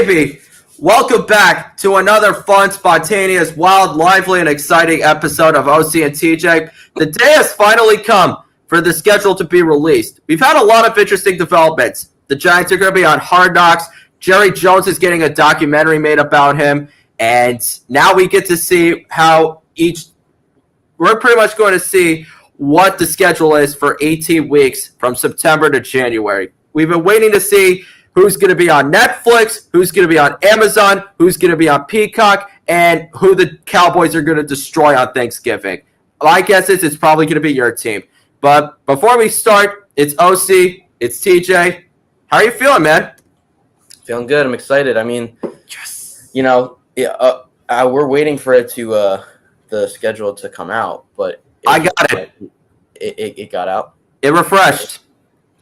baby! Welcome back to another fun, spontaneous, wild, lively, and exciting episode of OC and TJ. The day has finally come for the schedule to be released. We've had a lot of interesting developments. The Giants are going to be on Hard Knocks. Jerry Jones is getting a documentary made about him. And now we get to see we're pretty much going to see what the schedule is for 18 weeks from September to January. We've been waiting to see who's going to be on Netflix, who's going to be on Amazon, who's going to be on Peacock, and who the Cowboys are going to destroy on Thanksgiving. My guess is it's probably going to be your team. But before we start, it's OC, it's TJ. How are you feeling, man? Feeling good. I'm excited. I mean, Yes. We're waiting for it to the schedule to come out, but I got it. It got out. It refreshed.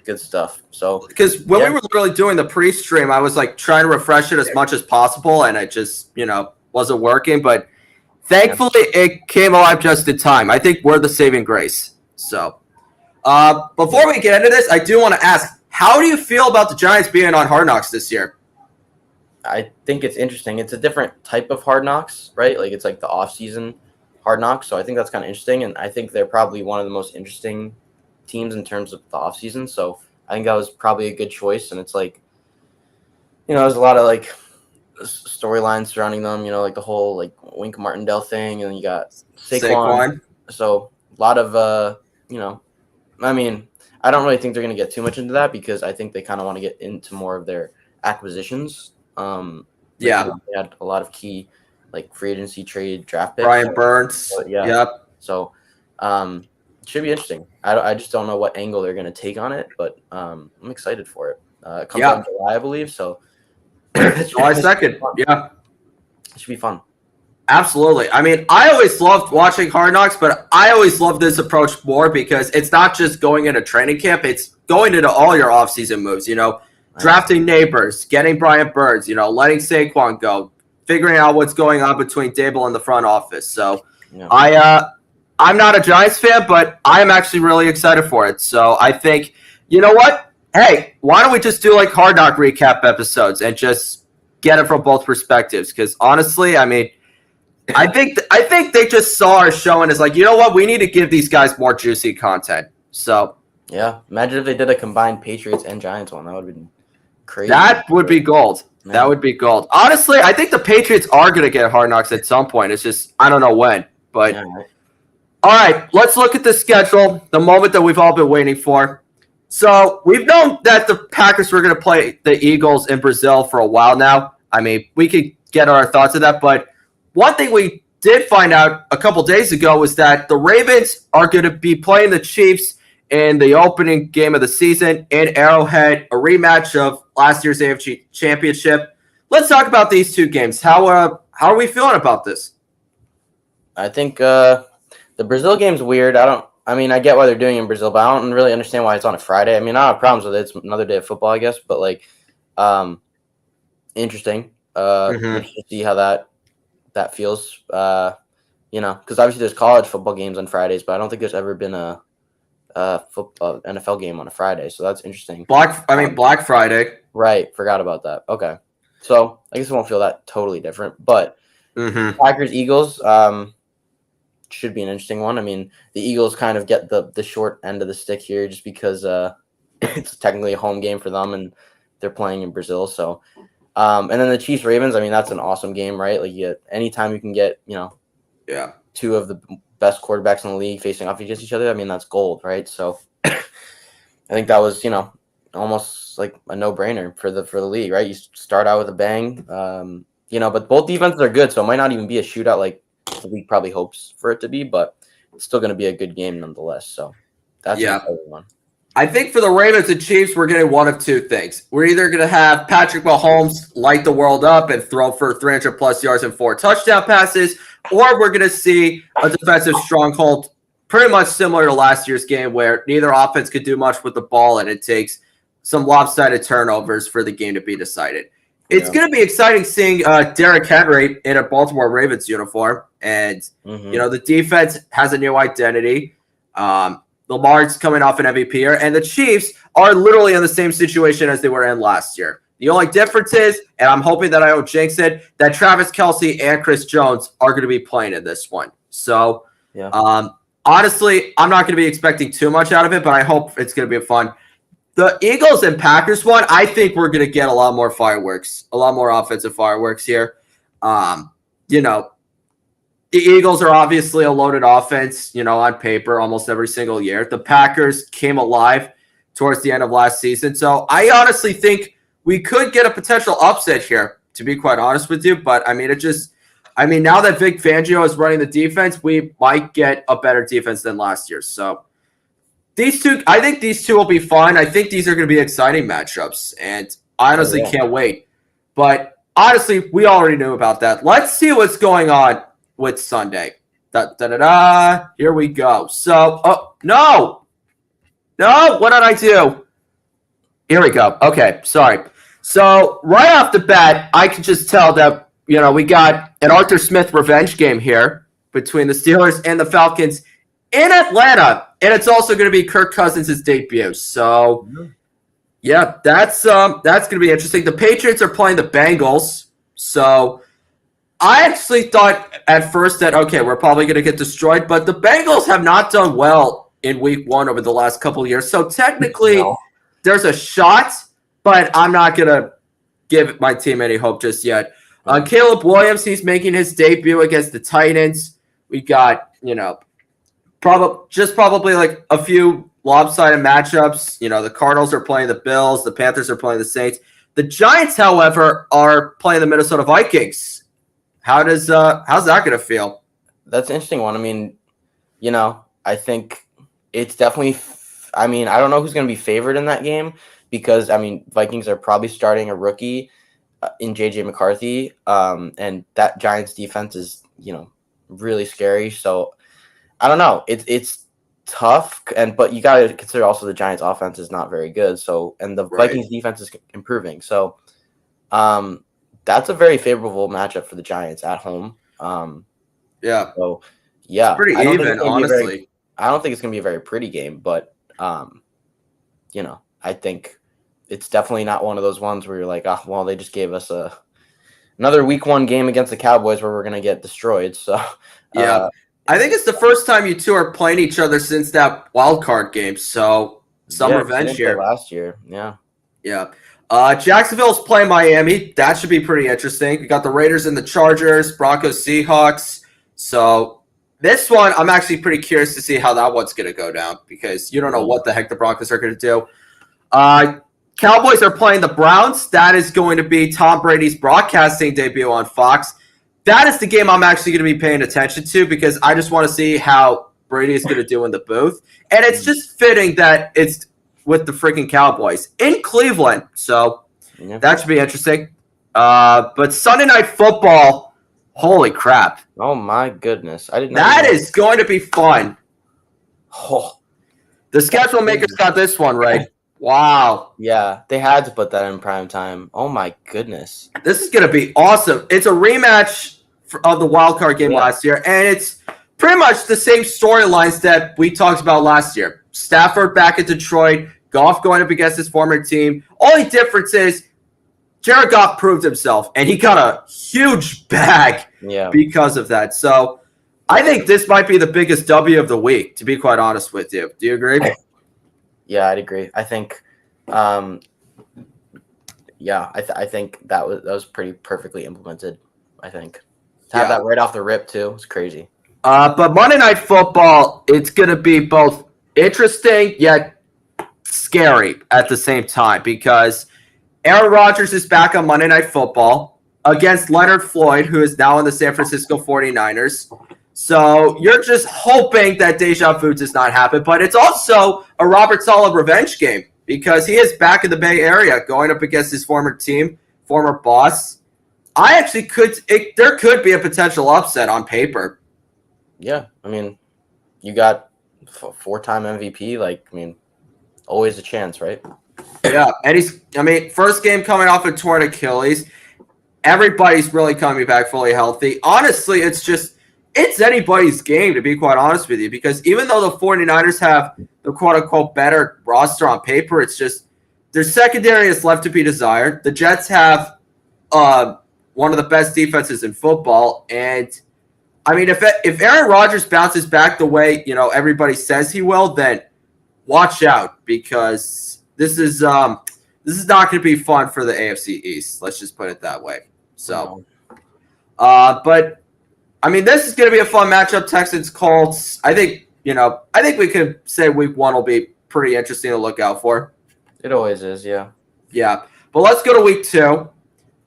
Good stuff. So because when we were literally doing the pre-stream, I was like trying to refresh it as much as possible, and it just wasn't working. But thankfully, it came alive just in time. I think we're the saving grace. So before we get into this, I do want to ask, how do you feel about the Giants being on Hard Knocks this year? I think it's interesting. It's a different type of Hard Knocks, right? Like it's like the off-season Hard Knocks. So I think that's kind of interesting, and I think they're probably one of the most interesting teams in terms of the offseason. So I think that was probably a good choice. And it's like, there's a lot of like storylines surrounding them, like the whole like Wink Martindale thing, and then you got Saquon. So a lot of I mean, I don't really think they're going to get too much into that because I think they kind of want to get into more of their acquisitions. They had a lot of key like free agency trade draft picks. Brian Burns. So, yeah. Yep. So it should be interesting. I just don't know what angle they're going to take on it, but I'm excited for it. It comes out in July, I believe. So July 2nd. Yeah. It should be fun. Absolutely. I mean, I always loved watching Hard Knocks, but I always love this approach more because it's not just going into training camp. It's going into all your offseason moves, drafting neighbors, getting Brian Burns, letting Saquon go, figuring out what's going on between Dable and the front office. So I'm not a Giants fan, but I'm actually really excited for it. So I think, you know what? Hey, why don't we just do like Hard Knock recap episodes and just get it from both perspectives? Because honestly, I mean, I think they just saw our show and is like, you know what? We need to give these guys more juicy content. So yeah, imagine if they did a combined Patriots and Giants one. That would have been crazy. That would be gold. Yeah. That would be gold. Honestly, I think the Patriots are going to get Hard Knocks at some point. It's just I don't know when. But all right, let's look at the schedule, the moment that we've all been waiting for. So we've known that the Packers were going to play the Eagles in Brazil for a while now. I mean, we could get our thoughts on that, but one thing we did find out a couple days ago was that the Ravens are going to be playing the Chiefs in the opening game of the season in Arrowhead, a rematch of last year's AFC Championship. Let's talk about these two games. How are we feeling about this? I think the Brazil game's weird. I get why they're doing it in Brazil, but I don't really understand why it's on a Friday. I mean, I don't have problems with it. It's another day of football, I guess, but like interesting. To see how that feels. Because obviously there's college football games on Fridays, but I don't think there's ever been a NFL game on a Friday, so that's interesting. Black Friday. Right, forgot about that. Okay, so I guess it won't feel that totally different, but Packers Eagles should be an interesting one. I mean, the Eagles kind of get the short end of the stick here just because it's technically a home game for them and they're playing in Brazil. So, and then the Chiefs Ravens. I mean, that's an awesome game, right? Like, anytime you can get two of the best quarterbacks in the league facing off against each other. I mean, that's gold, right? So, I think that was almost like a no-brainer for the league, right? You start out with a bang, but both defenses are good, so it might not even be a shootout like the league probably hopes for it to be, but it's still going to be a good game nonetheless. So that's an exciting one. I think for the Ravens and Chiefs, we're getting one of two things. We're either going to have Patrick Mahomes light the world up and throw for 300-plus yards and 4 touchdown passes, or we're going to see a defensive stronghold pretty much similar to last year's game where neither offense could do much with the ball and it takes some lopsided turnovers for the game to be decided. It's going to be exciting seeing Derrick Henry in a Baltimore Ravens uniform. And, the defense has a new identity. Lamar's coming off an MVP year. And the Chiefs are literally in the same situation as they were in last year. The only difference is, and I'm hoping that I don't jinx it, that Travis Kelce and Chris Jones are going to be playing in this one. So, honestly, I'm not going to be expecting too much out of it, but I hope it's going to be fun. The Eagles and Packers one, I think we're going to get a lot more fireworks, a lot more offensive fireworks here. The Eagles are obviously a loaded offense, on paper almost every single year. The Packers came alive towards the end of last season. So I honestly think we could get a potential upset here, to be quite honest with you. But, now that Vic Fangio is running the defense, we might get a better defense than last year. So I think these two will be fun. I think these are going to be exciting matchups, and I honestly can't wait. But honestly, we already knew about that. Let's see what's going on with Sunday. Here we go. So, no, what did I do? Here we go. Okay, sorry. So, right off the bat, I can just tell that, we got an Arthur Smith revenge game here between the Steelers and the Falcons in Atlanta. And it's also going to be Kirk Cousins' debut. So, yeah, that's going to be interesting. The Patriots are playing the Bengals. So, I actually thought at first that, okay, we're probably going to get destroyed. But the Bengals have not done well in week 1 over the last couple of years. So, technically, there's a shot, but I'm not going to give my team any hope just yet. Caleb Williams, he's making his debut against the Titans. We got, probably like a few lopsided matchups. The Cardinals are playing the Bills. The Panthers are playing the Saints. The Giants, however, are playing the Minnesota Vikings. How's that going to feel? That's an interesting one. I think it's definitely I don't know who's going to be favored in that game because, Vikings are probably starting a rookie in J.J. McCarthy, and that Giants defense is, really scary. So, I don't know. It's tough, but you got to consider also the Giants offense is not very good. So, and the Vikings defense is improving. So, that's a very favorable matchup for the Giants at home. Yeah. So, yeah. It's pretty even, honestly. I don't think it's going to be a very pretty game, but, I think it's definitely not one of those ones where you're like, oh, well, they just gave us another week 1 game against the Cowboys where we're going to get destroyed. So, yeah. I think it's the first time you two are playing each other since that wild card game. So, some revenge here. Last year, yeah. Yeah. Jacksonville's playing Miami. That should be pretty interesting. We got the Raiders and the Chargers, Broncos, Seahawks. So this one, I'm actually pretty curious to see how that one's going to go down because you don't know what the heck the Broncos are going to do. Cowboys are playing the Browns. That is going to be Tom Brady's broadcasting debut on Fox. That is the game I'm actually going to be paying attention to because I just want to see how Brady is going to do in the booth. And it's just fitting that it's with the freaking Cowboys in Cleveland. So that should be interesting. But Sunday Night Football, holy crap. Oh, my goodness. I didn't know that is going to be fun. Oh, the schedule makers got this one right. Wow. Yeah, they had to put that in prime time. Oh, my goodness. This is going to be awesome. It's a rematch of the wild card game last year, and it's pretty much the same storylines that we talked about last year. Stafford back at Detroit, Goff going up against his former team. Only difference is Jared Goff proved himself, and he got a huge bag because of that. So I think this might be the biggest W of the week, to be quite honest with you. Do you agree? Yeah, I'd agree. I think, I think that was pretty perfectly implemented. I think to have that right off the rip too, it's crazy. But Monday Night Football, it's going to be both interesting yet scary at the same time because Aaron Rodgers is back on Monday Night Football against Leonard Floyd, who is now in the San Francisco 49ers. So you're just hoping that deja vu does not happen. But it's also a Robert Saleh revenge game because he is back in the Bay Area going up against his former team, former boss. There could be a potential upset on paper. Yeah, you got 4-time MVP. Always a chance, right? Yeah, and first game coming off a torn Achilles. Everybody's really coming back fully healthy. Honestly, it's anybody's game, to be quite honest with you, because even though the 49ers have the quote-unquote better roster on paper, it's just their secondary is left to be desired. The Jets have one of the best defenses in football, and I mean, if Aaron Rodgers bounces back the way everybody says he will, then watch out because this is not going to be fun for the AFC East. Let's just put it that way. So, but I mean, this is going to be a fun matchup. Texans Colts. I think we could say Week 1 will be pretty interesting to look out for. It always is, yeah. Yeah, but let's go to Week 2.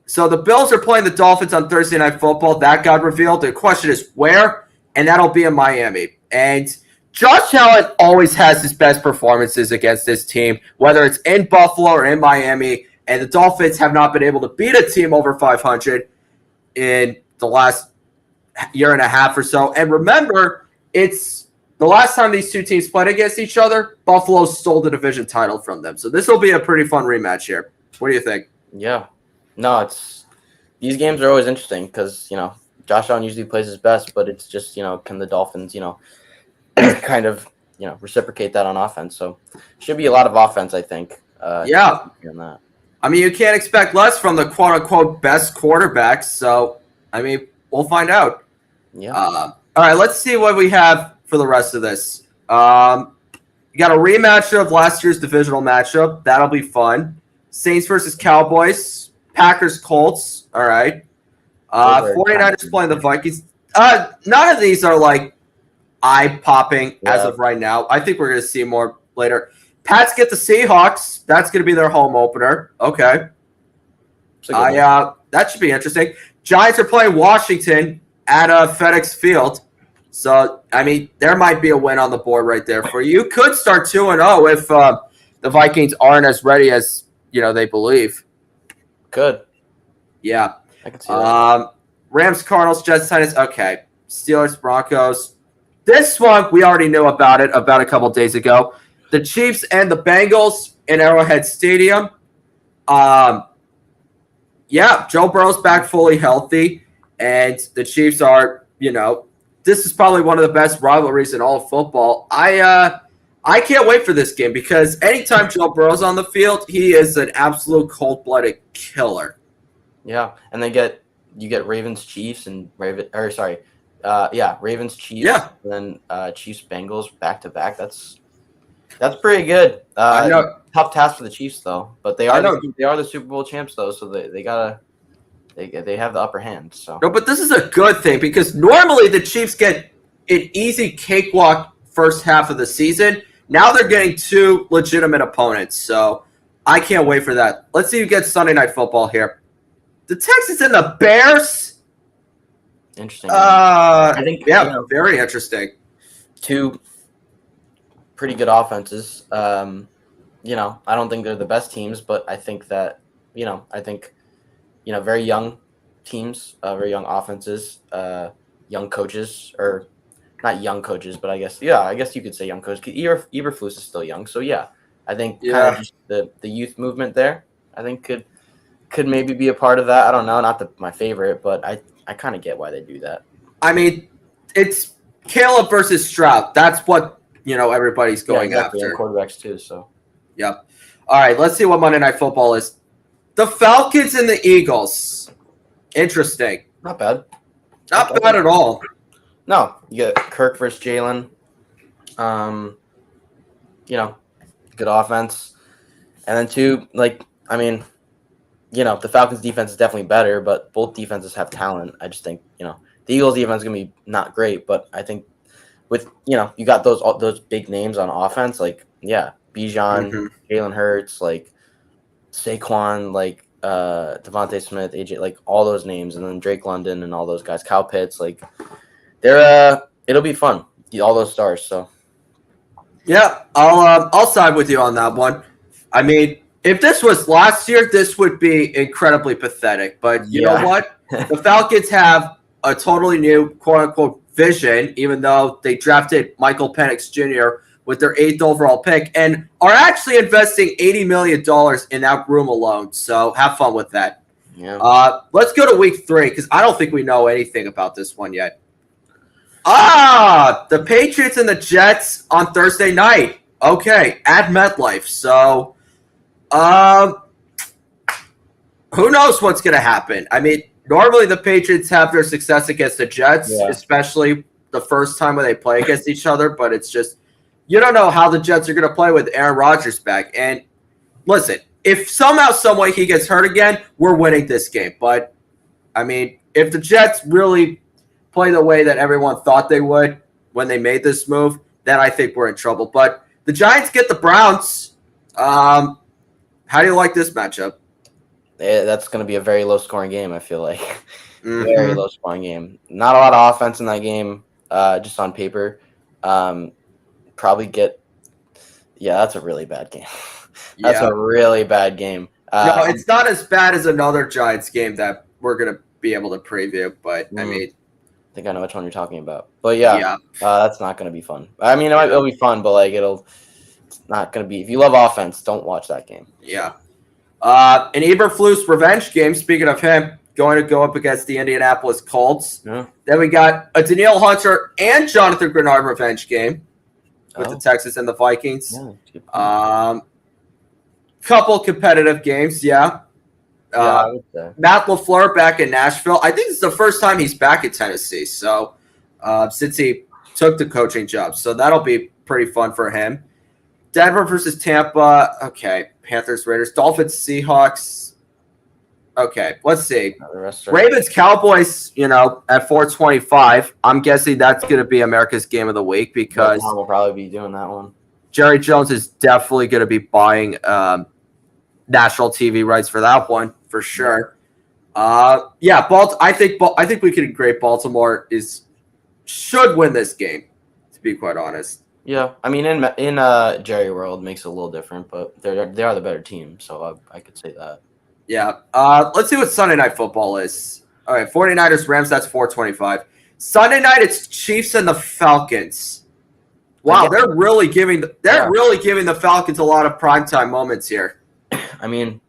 So the Bills are playing the Dolphins on Thursday Night Football. That got revealed. The question is where, and that'll be in Miami. And Josh Allen always has his best performances against this team, whether it's in Buffalo or in Miami. And the Dolphins have not been able to beat a team over 500 in the last year and a half or so. And remember, it's the last time these two teams played against each other, Buffalo stole the division title from them. So this will be a pretty fun rematch here. What do you think? Yeah. No, these games are always interesting because, Josh Allen usually plays his best, but it's just, can the Dolphins, kind of, reciprocate that on offense. So should be a lot of offense, I think. Yeah. I mean, you can't expect less from the quote-unquote best quarterbacks. So, I mean, we'll find out. Yeah. All right, let's see what we have for the rest of this. You got a rematch of last year's divisional matchup. That'll be fun. Saints versus Cowboys. Packers Colts. All right. 49ers playing the Vikings. None of these are like eye-popping as of right now. I think we're going to see more later. Pats get the Seahawks. That's going to be their home opener. Okay. That should be interesting. Giants are playing Washington at FedEx Field. So, I mean, there might be a win on the board right there for you. You could start 2-0 if the Vikings aren't as ready as, they believe. Good. Yeah. I can see that. Rams, Cardinals, Jets, Titans. Okay. Steelers, Broncos. This one, we already knew about it about a couple days ago. The Chiefs and the Bengals in Arrowhead Stadium. Joe Burrow's back fully healthy, and the Chiefs are, this is probably one of the best rivalries in all of football. I can't wait for this game because anytime Joe Burrow's on the field, he is an absolute cold-blooded killer. Yeah, and you get Ravens Chiefs and Ravens Chiefs. Yeah. And then Chiefs Bengals back to back. That's pretty good. I know. Tough task for the Chiefs though, but they are the Super Bowl champs though, so they have the upper hand. So no, but this is a good thing because normally the Chiefs get an easy cakewalk first half of the season. Now they're getting two legitimate opponents, so I can't wait for that. Let's see who gets Sunday Night Football here. The Texans and the Bears. Interesting. I think very interesting. Two pretty good offenses. I don't think they're the best teams, but I think that very young teams, very young offenses, young coaches, or not young coaches, but I guess you could say young coaches. Eberflus is still young, so yeah, I think kind of just the youth movement there, I think could maybe be a part of that. I don't know, not my favorite, but I kind of get why they do that. I mean, it's Caleb versus Stroud. That's what everybody's going after. And quarterbacks too. So, yep. All right, let's see what Monday Night Football is. The Falcons and the Eagles. Interesting. Not bad. Not bad at all. No, you get Kirk versus Jalen. Good offense. And then the Falcons defense is definitely better, but both defenses have talent. I just think, the Eagles defense is going to be not great, but I think with, you got those big names on offense, Bijan, Jalen Hurts, Saquon, Devontae Smith, AJ, all those names, and then Drake London and all those guys, Kyle Pitts, it'll be fun. All those stars. So, yeah, I'll side with you on that one. I mean, if this was last year, this would be incredibly pathetic. But you know what? The Falcons have a totally new quote unquote vision, even though they drafted Michael Penix Jr. with their 8th overall pick and are actually investing $80 million in that room alone. So have fun with that. Yeah. Let's go to week 3 because I don't think we know anything about this one yet. The Patriots and the Jets on Thursday night. Okay, at MetLife. So Who knows what's going to happen? I mean, normally the Patriots have their success against the Jets, especially the first time when they play against each other. But it's just you don't know how the Jets are going to play with Aaron Rodgers back. And listen, if somehow, some way he gets hurt again, we're winning this game. But I mean, if the Jets really play the way that everyone thought they would when they made this move, then I think we're in trouble. But the Giants get the Browns. How do you like this matchup? That's going to be a very low-scoring game, I feel like. Very low-scoring game. Not a lot of offense in that game, just on paper. Probably get – yeah, that's a really bad game. That's a really bad game. No, it's not as bad as another Giants game that we're going to be able to preview, but, I mean – I think I know which one you're talking about. But, yeah. That's not going to be fun. I mean, it'll be fun, but, like, it's not going to be – if you love offense, don't watch that game. Yeah. An Eberflus revenge game, speaking of him, going to go up against the Indianapolis Colts. Yeah. Then we got a Danielle Hunter and Jonathan Grenard revenge game with the Texans and the Vikings. Couple competitive games, Matt LaFleur back in Nashville. I think it's the first time he's back in Tennessee, so since he took the coaching job. So that'll be pretty fun for him. Denver versus Tampa. Okay. Panthers, Raiders, Dolphins, Seahawks. Okay, let's see. Ravens, Cowboys, at 425. I'm guessing that's going to be America's game of the week because we'll probably be doing that one. Jerry Jones is definitely going to be buying national TV rights for that one for sure. I think we can agree Baltimore should win this game, to be quite honest. Yeah, I mean, in Jerry World makes it a little different, but they are the better team, so I could say that. Yeah. Let's see what Sunday Night Football is. All right, 49ers, Rams, that's 425. Sunday night, it's Chiefs and the Falcons. Wow, they're really giving the Falcons a lot of primetime moments here. I mean,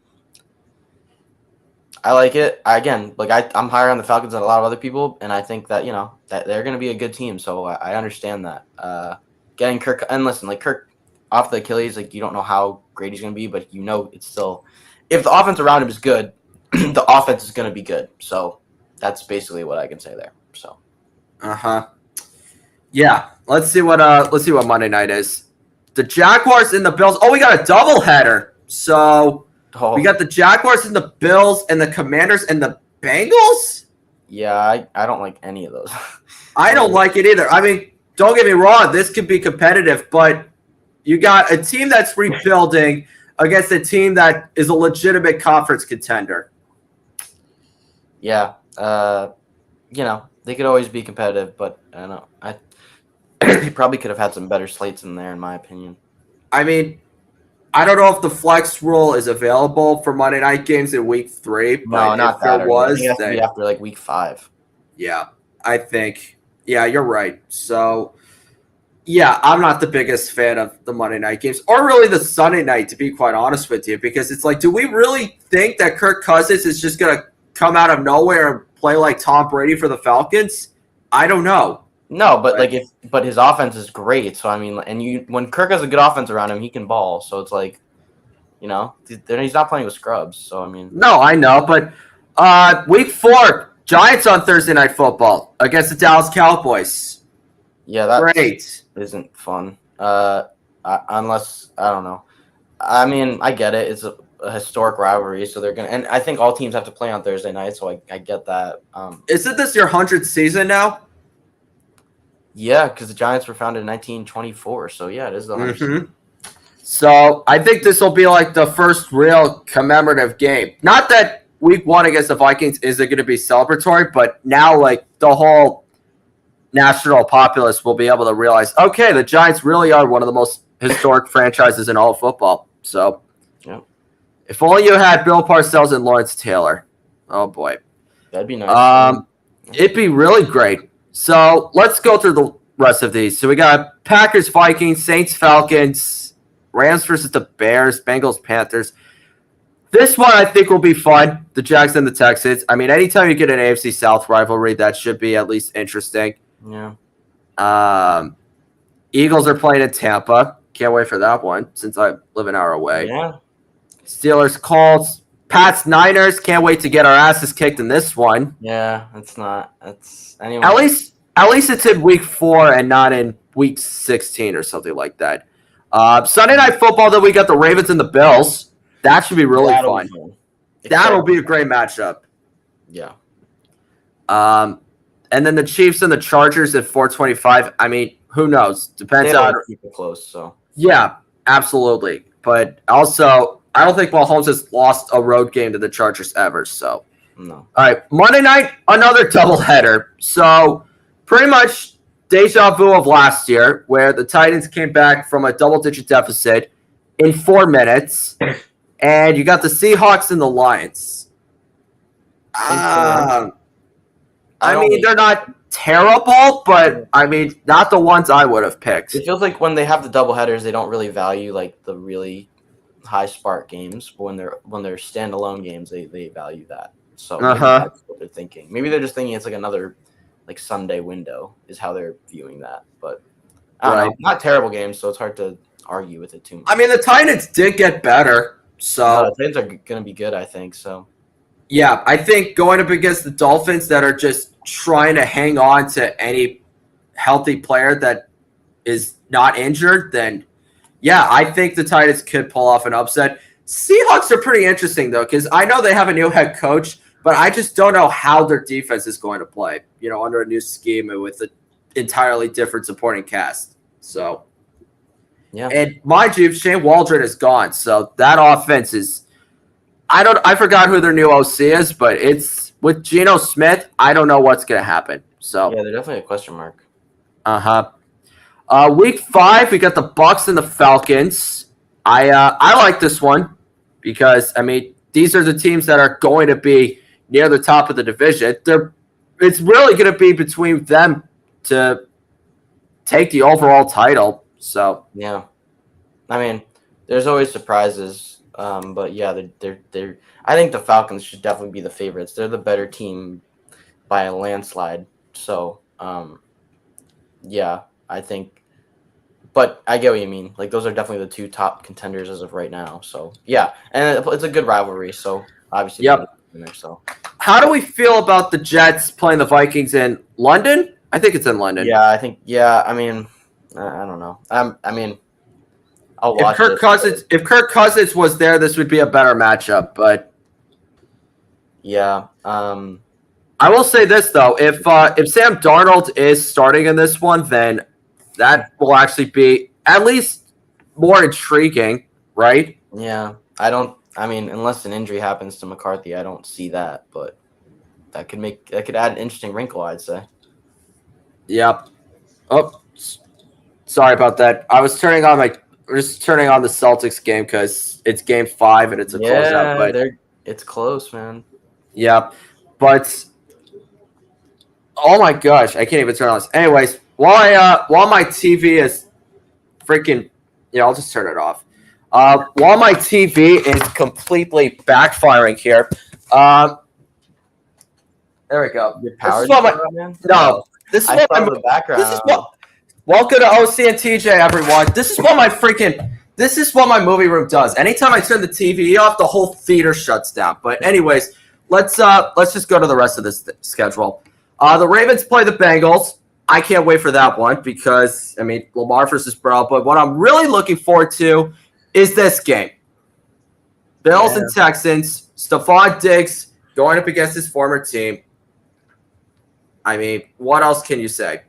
I like it. I'm higher on the Falcons than a lot of other people, and I think that, that they're going to be a good team, so I understand that. Getting Kirk, and listen, like Kirk off the Achilles, like you don't know how great he's going to be, but it's still, if the offense around him is good, the offense is going to be good. So that's basically what I can say there. So, yeah. Let's see what Monday night is. The Jaguars and the Bills. Oh, we got a doubleheader. So we got the Jaguars and the Bills and the Commanders and the Bengals. Yeah, I don't like any of those. I don't like it either. I mean, don't get me wrong, this could be competitive, but you got a team that's rebuilding against a team that is a legitimate conference contender. Yeah. They could always be competitive, but I don't know. They probably could have had some better slates in there, in my opinion. I mean, I don't know if the flex rule is available for Monday night games in week 3. But not that. It has to be after like week 5. Yeah, I think. Yeah, you're right. So, yeah, I'm not the biggest fan of the Monday night games or really the Sunday night, to be quite honest with you, because it's like, do we really think that Kirk Cousins is just going to come out of nowhere and play like Tom Brady for the Falcons? I don't know. No, but but his offense is great. So I mean, when Kirk has a good offense around him, he can ball. So it's like, he's not playing with scrubs. So I mean, no, I know, but week 4, Giants on Thursday Night Football against the Dallas Cowboys. Yeah, that great isn't fun. Unless I don't know. I mean, I get it. It's a historic rivalry, so they're gonna. And I think all teams have to play on Thursday night, so I get that. Isn't this your 100th season now? Yeah, because the Giants were founded in 1924, so yeah, it is the 100th. So I think this will be like the first real commemorative game. Not that week 1 against the Vikings isn't going to be celebratory, but now like the whole national populace will be able to realize, okay, the Giants really are one of the most historic franchises in all of football. So if only you had Bill Parcells and Lawrence Taylor. Oh, boy. That'd be nice. It'd be really great. So let's go through the rest of these. So we got Packers, Vikings, Saints, Falcons, Rams versus the Bears, Bengals, Panthers. This one I think will be fun. The Jags and the Texans. I mean, anytime you get an AFC South rivalry, that should be at least interesting. Yeah. Eagles are playing in Tampa. Can't wait for that one since I live an hour away. Yeah. Steelers, Colts, Pats, Niners. Can't wait to get our asses kicked in this one. Yeah, it's not. It's anyone. At least it's in week 4 and not in week 16 or something like that. Sunday Night Football, then we got the Ravens and the Bills. That should be really fun. That'll be a great matchup. Yeah. And then the Chiefs and the Chargers at 4:25. I mean, who knows? Depends on keep it close. So yeah, absolutely. But also, I don't think Mahomes has lost a road game to the Chargers ever. So no. All right, Monday night, another doubleheader. So pretty much deja vu of last year, where the Titans came back from a double-digit deficit in 4 minutes, and you got the Seahawks and the Lions. I mean, they're not terrible, but I mean, not the ones I would have picked. It feels like when they have the doubleheaders, they don't really value like the really high spark games. But when they're standalone games, they value that. So maybe that's what they're thinking. Maybe they're just thinking it's like another like Sunday window is how they're viewing that. But I don't know, not terrible games, so it's hard to argue with it too much. I mean, the Titans did get better, so the Titans are going to be good, I think. So. Yeah, I think going up against the Dolphins that are just trying to hang on to any healthy player that is not injured, then yeah, I think the Titans could pull off an upset. Seahawks are pretty interesting, though, because I know they have a new head coach, but I just don't know how their defense is going to play, under a new scheme and with an entirely different supporting cast. So, yeah. And mind you, Shane Waldron is gone, so that offense is I forgot who their new OC is, but it's with Geno Smith. I don't know what's going to happen. So yeah, they're definitely a question mark. Week 5, we got the Bucs and the Falcons. I like this one because I mean these are the teams that are going to be near the top of the division. It's really going to be between them to take the overall title. So yeah, I mean, there's always surprises. But yeah, they're. I think the Falcons should definitely be the favorites. They're the better team by a landslide. So, yeah, I think. But I get what you mean. Like those are definitely the 2 top contenders as of right now. So yeah, and it's a good rivalry. So obviously, yep. In there, so how do we feel about the Jets playing the Vikings in London? I think it's in London. Yeah, I think. Yeah, I mean, I don't know. I mean. If Kirk Cousins was there, this would be a better matchup. But yeah, I will say this though: if Sam Darnold is starting in this one, then that will actually be at least more intriguing, right? Yeah, I mean, unless an injury happens to McCarthy, I don't see that. But that could add an interesting wrinkle, I'd say. Yep. Oh, sorry about that. We're just turning on the Celtics game because it's game 5 and it's a closeout. But it's close, man. Yeah, but oh my gosh, I can't even turn on this. Anyways, while my TV is freaking, I'll just turn it off. While my TV is completely backfiring here, there we go. Your power this is what the background. Welcome to OC and TJ, everyone. This is what my movie room does. Anytime I turn the TV off, the whole theater shuts down. But anyways, let's just go to the rest of this schedule. The Ravens play the Bengals. I can't wait for that one because I mean Lamar versus Burrow. But what I'm really looking forward to is this game: Bills and Texans. Stephon Diggs going up against his former team. I mean, what else can you say?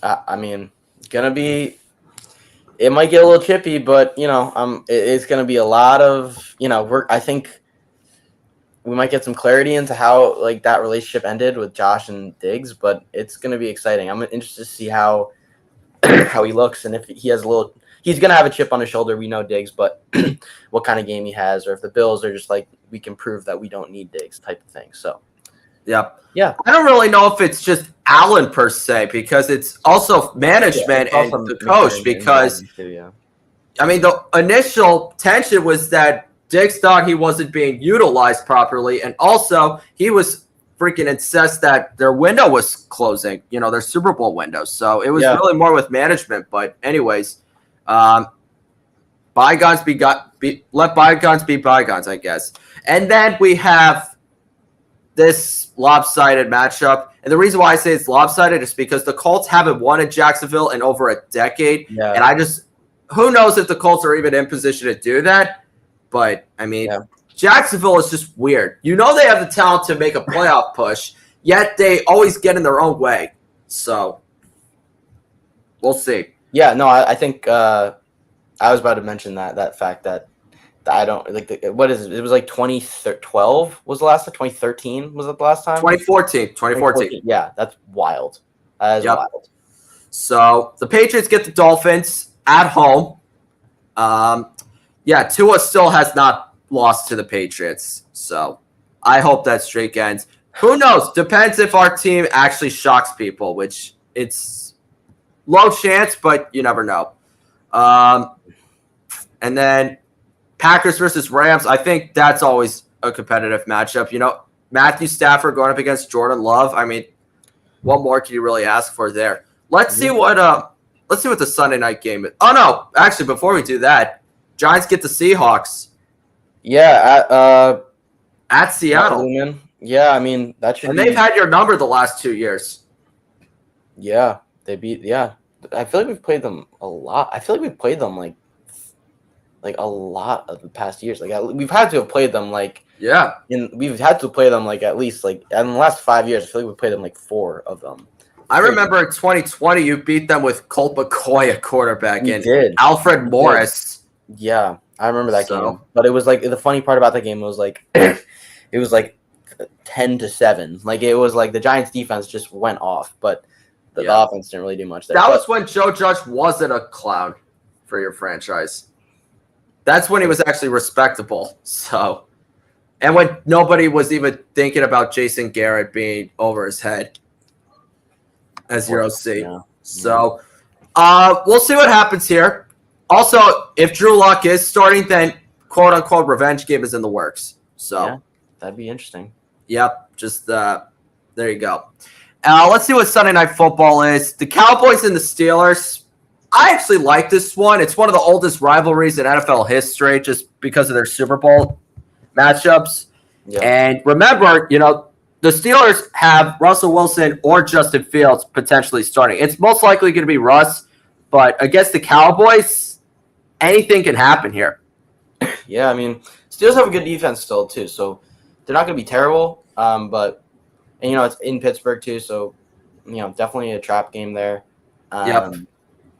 I mean, it's gonna be. It might get a little chippy, but it's gonna be a lot of I think we might get some clarity into how like that relationship ended with Josh and Diggs, but it's gonna be exciting. I'm interested to see how he looks and if he has he's gonna have a chip on his shoulder. We know Diggs, but what kind of game he has, or if the Bills are just like we can prove that we don't need Diggs type of thing. So. Yeah. I don't really know if it's just Allen per se because it's also management and the coach because I mean the initial tension was that Diggs thought he wasn't being utilized properly and also he was freaking incensed that their window was closing, their Super Bowl window. So it was really more with management. But anyways, but let bygones be bygones, I guess. And then we have this lopsided matchup. And the reason why I say it's lopsided is because the Colts haven't won at Jacksonville in over a decade. Yeah. And who knows if the Colts are even in position to do that. But, I mean, Jacksonville is just weird. You know they have the talent to make a playoff push, yet they always get in their own way. So, we'll see. Yeah, no, I think I was about to mention that fact that I don't like what is it? It was like 2012 was the last time. 2013 was it the last time? 2014. Yeah, that's wild. That is wild. So the Patriots get the Dolphins at home. Tua still has not lost to the Patriots. So I hope that streak ends. Who knows? Depends if our team actually shocks people, which it's low chance, but you never know. And then Packers versus Rams, I think that's always a competitive matchup. You know, Matthew Stafford going up against Jordan Love. I mean, what more can you really ask for there? Let's see what the Sunday night game is. Oh no, actually, before we do that, Giants get the Seahawks. Yeah, at Seattle. Yeah, I mean that should. And they've had your number the last 2 years. Yeah, they beat. Yeah, I feel like we've played them a lot. I feel like we've played them like a lot of the past years. Like we've had to have played them we've had to play them like at least like in the last 5 years. I feel like we played them like 4 of them. I remember in 2020 you beat them with Colt McCoy at quarterback and Alfred Morris. Yeah, I remember that game. But it was like the funny part about that game was like it was like 10-7. Like it was like the Giants defense just went off, but the offense didn't really do much there. That was when Joe Judge wasn't a clown for your franchise. That's when he was actually respectable. So, and when nobody was even thinking about Jason Garrett being over his head as your OC. Yeah. So, we'll see what happens here. Also, if Drew Lock is starting, then quote unquote revenge game is in the works. So, yeah, that'd be interesting. Yep. Just there you go. Let's see what Sunday Night Football is. The Cowboys and the Steelers. I actually like this one. It's one of the oldest rivalries in NFL history just because of their Super Bowl matchups. Yeah. And remember, you know, the Steelers have Russell Wilson or Justin Fields potentially starting. It's most likely going to be Russ, but against the Cowboys, anything can happen here. Yeah, I mean, Steelers have a good defense still, too, so they're not going to be terrible. But, and, you know, it's in Pittsburgh, too, so, you know, definitely a trap game there. Yep.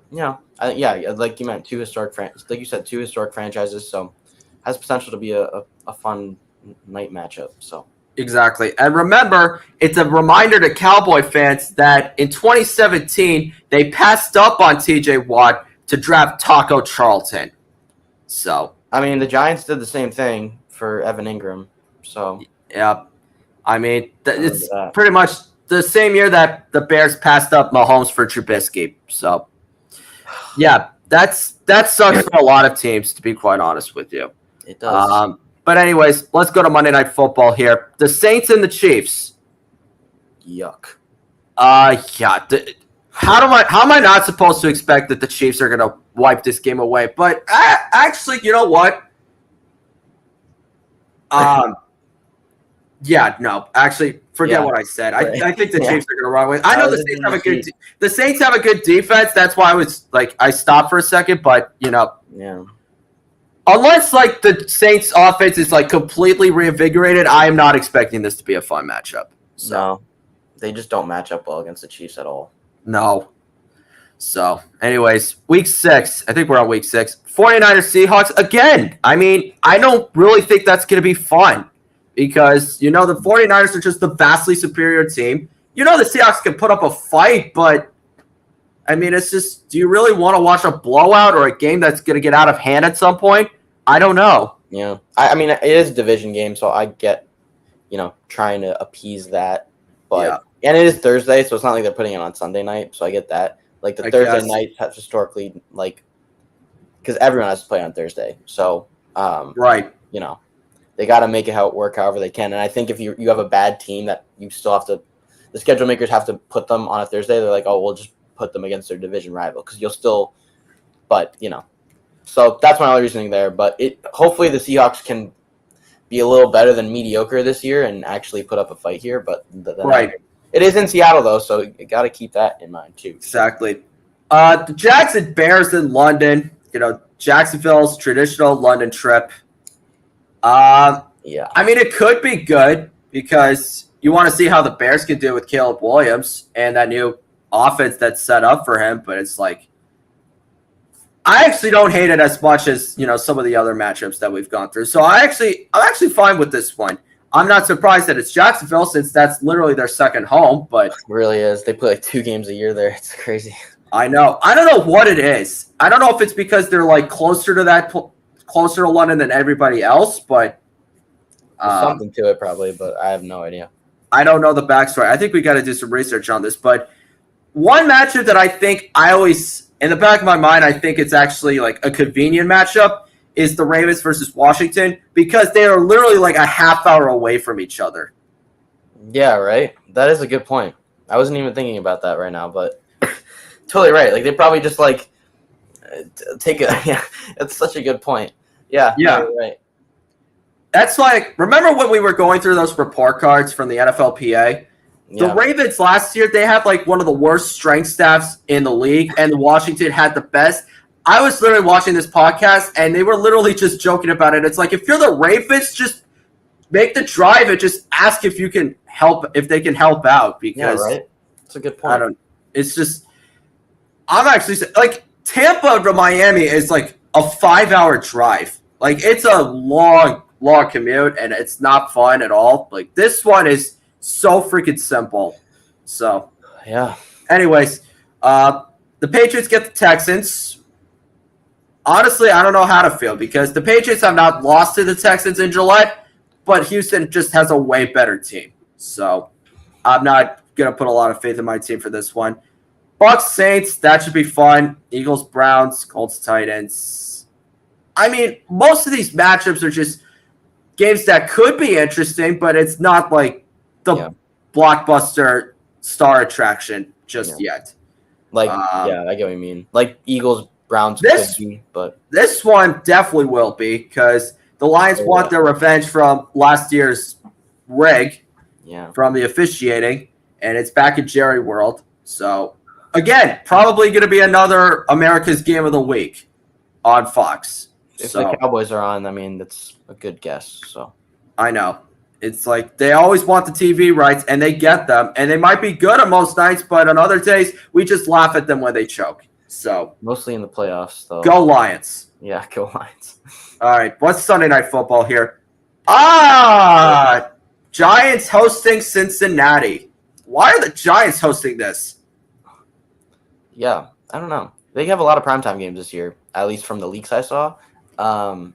You know, like you meant, two historic franchises, so has potential to be a fun night matchup. So exactly, and remember, it's a reminder to Cowboy fans that in 2017 they passed up on T.J. Watt to draft Taco Charlton. So I mean, the Giants did the same thing for Evan Ingram. So yeah, I mean, it's pretty much the same year that the Bears passed up Mahomes for Trubisky. So. Yeah, that sucks for a lot of teams, to be quite honest with you. It does. But anyways, let's go to Monday Night Football here. The Saints and the Chiefs. Yuck. Yeah. How am I not supposed to expect that the Chiefs are going to wipe this game away? But actually, you know what? Yeah, no. Actually, forget what I said. I think the Chiefs are going to run away. I know the Saints have a good defense. That's why I stopped for a second. But you know, unless like the Saints offense is like completely reinvigorated, I am not expecting this to be a fun matchup. So. No, they just don't match up well against the Chiefs at all. No. So, anyways, week 6. I think we're on week 6. 49ers Seahawks again. I mean, I don't really think that's going to be fun. Because, you know, the 49ers are just the vastly superior team. You know the Seahawks can put up a fight, but, I mean, it's just, do you really want to watch a blowout or a game that's going to get out of hand at some point? I don't know. Yeah. I mean, it is a division game, so I get, you know, trying to appease that. But and it is Thursday, so it's not like they're putting it on Sunday night, so I get that. Like, the Thursday nights have historically, like, because everyone has to play on Thursday. So, right. You know. They got to make it work however they can. And I think if you have a bad team that you still have to – the schedule makers have to put them on a Thursday. They're like, oh, we'll just put them against their division rival because you'll still – but, you know. So that's my only reasoning there. But hopefully the Seahawks can be a little better than mediocre this year and actually put up a fight here. But Right. It is in Seattle, though, so you got to keep that in mind, too. Exactly. The Jags and Bears in London. Jacksonville's traditional London trip. Yeah. I mean, it could be good because you want to see how the Bears can do with Caleb Williams and that new offense that's set up for him. But it's like, I actually don't hate it as much as some of the other matchups that we've gone through. So I'm actually fine with this one. I'm not surprised that it's Jacksonville since that's literally their second home. But it really is. They play like 2 games a year there. It's crazy. I know. I don't know what it is. I don't know if it's because they're like closer to London than everybody else, but there's something to it probably, but I have no idea. I don't know the backstory. I think we got to do some research on this. But one matchup that I think I always, in the back of my mind, I think it's actually like a convenient matchup is the Ravens versus Washington because they are literally like a half hour away from each other. Yeah, right? That is a good point. I wasn't even thinking about that right now, but totally right. Like they probably just like take a yeah. That's such a good point. Yeah. Right. That's like remember when we were going through those report cards from the NFLPA? Yeah. The Ravens last year they had like one of the worst strength staffs in the league, and Washington had the best. I was literally watching this podcast, and they were literally just joking about it. It's like if you're the Ravens, just make the drive and just ask if they can help out because right. That's a good point. It's just. I'm actually like Tampa to Miami is like a 5-hour drive. Like it's a long commute and it's not fun at all. Like this one is so freaking simple. So yeah. Anyways, the Patriots get the Texans. Honestly, I don't know how to feel because the Patriots have not lost to the Texans in Gillette, but Houston just has a way better team. So I'm not gonna put a lot of faith in my team for this one. Bucks, Saints, that should be fun. Eagles, Browns, Colts, Titans. I mean, most of these matchups are just games that could be interesting, but it's not like the blockbuster star attraction just yet. Like, I get what you mean. Like Eagles, Browns could be, but this one definitely will be because the Lions want their revenge from last year's rig from the officiating, and it's back in Jerry World. So again, probably going to be another America's Game of the Week on Fox. If the Cowboys are on, I mean, that's a good guess. So I know. It's like they always want the TV rights, and they get them. And they might be good on most nights, but on other days, we just laugh at them when they choke. So mostly in the playoffs, though. Go Lions. Yeah, go Lions. All right, what's Sunday Night Football here? Giants hosting Cincinnati. Why are the Giants hosting this? Yeah, I don't know. They have a lot of primetime games this year, at least from the leaks I saw. Yeah,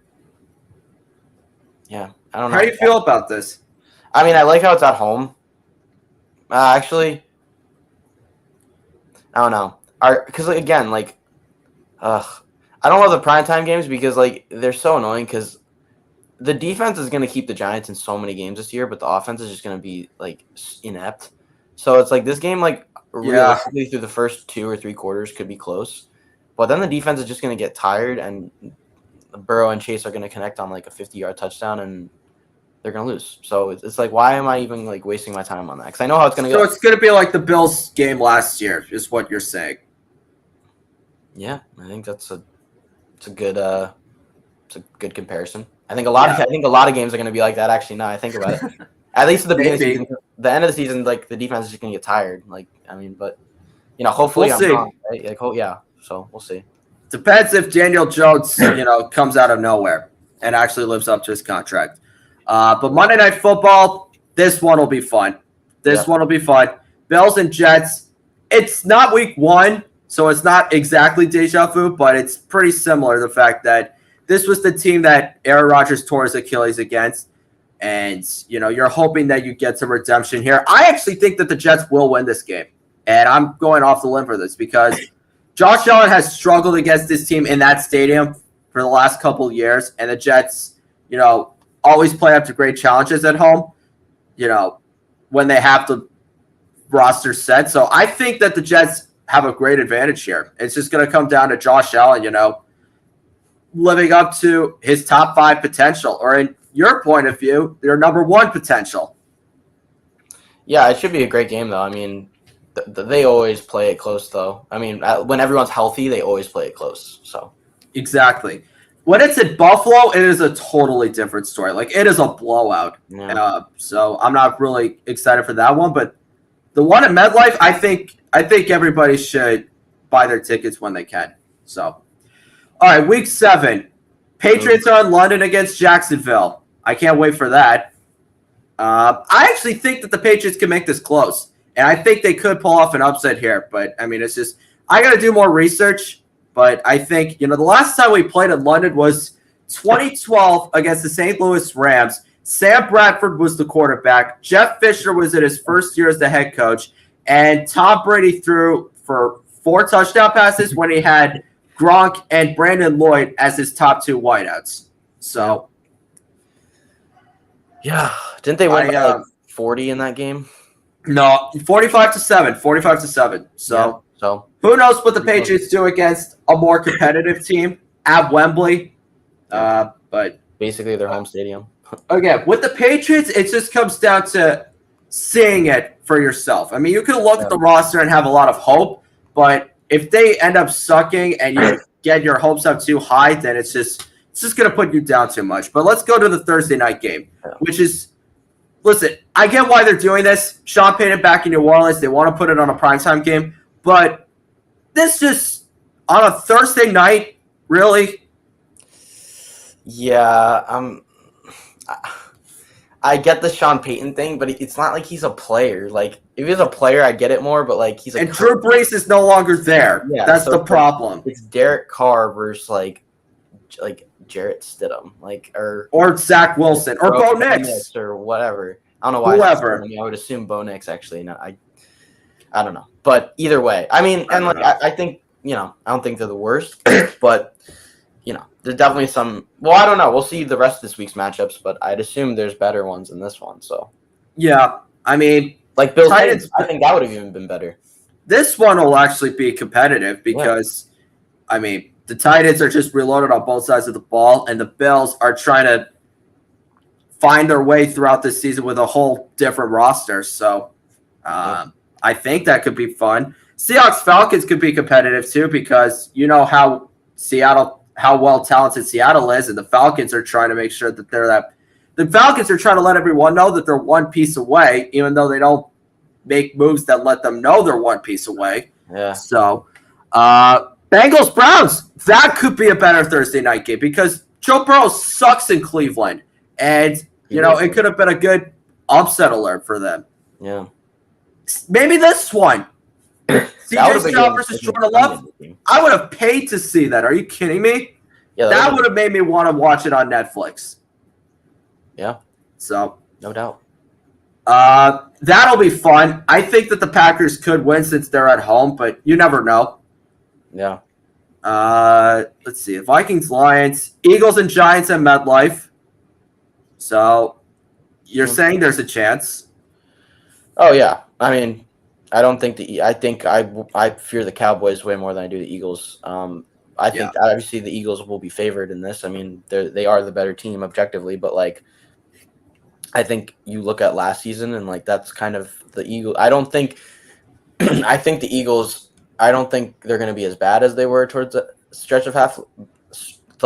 I don't know. How do you feel about this? I mean, I like how it's at home. Actually, I don't know. Because again, like, I don't love the primetime games because like they're so annoying because the defense is going to keep the Giants in so many games this year, but the offense is just going to be like inept. So it's like this game, like realistically through the first 2 or 3 quarters could be close, but then the defense is just going to get tired and Burrow and Chase are going to connect on like a 50-yard touchdown and they're going to lose. So it's like, why am I even like wasting my time on that? Because I know how it's going to go. So it's going to be like the Bills game last year, is what you're saying. Yeah, I think it's a good comparison. I think a lot of games are going to be like that. Actually, now I think about it. At least at the beginning of the season, the end of the season, like the defense is just going to get tired. Like, I mean, but hopefully we'll see. Wrong, right? Like, so we'll see. Depends if Daniel Jones, comes out of nowhere and actually lives up to his contract. But Monday Night Football, this one will be fun. One will be fun. Bills and Jets. It's not week 1, so it's not exactly deja vu, but it's pretty similar. The fact that this was the team that Aaron Rodgers tore his Achilles against. And, you're hoping that you get some redemption here. I actually think that the Jets will win this game. And I'm going off the limb for this because Josh Allen has struggled against this team in that stadium for the last couple of years. And the Jets, always play up to great challenges at home, when they have the roster set. So I think that the Jets have a great advantage here. It's just going to come down to Josh Allen, living up to his top 5 potential, or in your point of view, your number 1 potential? Yeah, it should be a great game, though. I mean, they always play it close, though. I mean, when everyone's healthy, they always play it close. So Exactly. When it's in Buffalo, it is a totally different story. Like, it is a blowout. yeah. So I'm not really excited for that one. But the one at MetLife, I think everybody should buy their tickets when they can. So, all right, week 7. Patriots are in London against Jacksonville. I can't wait for that. I actually think that the Patriots can make this close. And I think they could pull off an upset here. But, I mean, it's just – I got to do more research. But I think, the last time we played in London was 2012 against the St. Louis Rams. Sam Bradford was the quarterback. Jeff Fisher was in his first year as the head coach. And Tom Brady threw for 4 touchdown passes when he had Gronk and Brandon Lloyd as his top 2 wideouts. So, yeah. Didn't they win by 40 in that game? No, 45-7. 45-7. So. Who knows what the Patriots do against a more competitive team at Wembley? But basically their home stadium. Again, with the Patriots, it just comes down to seeing it for yourself. I mean, you can look at the roster and have a lot of hope, but if they end up sucking and you get your hopes up too high, then it's just going to put you down too much. But let's go to the Thursday night game, which is. Listen, I get why they're doing this. Sean Payton back in New Orleans. They want to put it on a primetime game. But this just on a Thursday night, really? Yeah, I get the Sean Payton thing, but it's not like he's a player. Like, if he's a player, I get it more, but like he's and Drew Brees is no longer there. Yeah, that's the problem. It's Derek Carr versus like Jarrett Stidham, or Zach Wilson or Bo Nix or whatever. I don't know why. Whoever. I would assume Bo Nix actually. No, I don't know. But either way, I mean, and I think, I don't think they're the worst, but, there's definitely some. Well, I don't know. We'll see the rest of this week's matchups, but I'd assume there's better ones than this one. So, yeah, I mean, like Bills Titans, I think that would have even been better. This one will actually be competitive because, I mean, the Titans are just reloaded on both sides of the ball, and the Bills are trying to find their way throughout this season with a whole different roster. So, I think that could be fun. Seahawks-Falcons could be competitive too because you know how well talented Seattle is, and the Falcons are trying to make sure that they're that. The Falcons are trying to let everyone know that they're one piece away, even though they don't make moves that let them know they're one piece away. Yeah. So, Bengals-Browns, that could be a better Thursday night game because Joe Burrow sucks in Cleveland, and it could have been a good upset alert for them. Yeah. Maybe this one. CJ Stroud versus Jordan Love. I would have paid to see that. Are you kidding me? Yeah, that would have made me want to watch it on Netflix. Yeah. So no doubt. That'll be fun. I think that the Packers could win since they're at home, but you never know. Yeah. Let's see. Vikings, Lions, Eagles, and Giants at MetLife. So you're saying there's a chance? Oh yeah. I mean, I fear the Cowboys way more than I do the Eagles. I think obviously the Eagles will be favored in this. I mean, they are the better team objectively, but I think you look at last season and that's kind of the Eagles. I think the Eagles. I don't think they're going to be as bad as they were towards the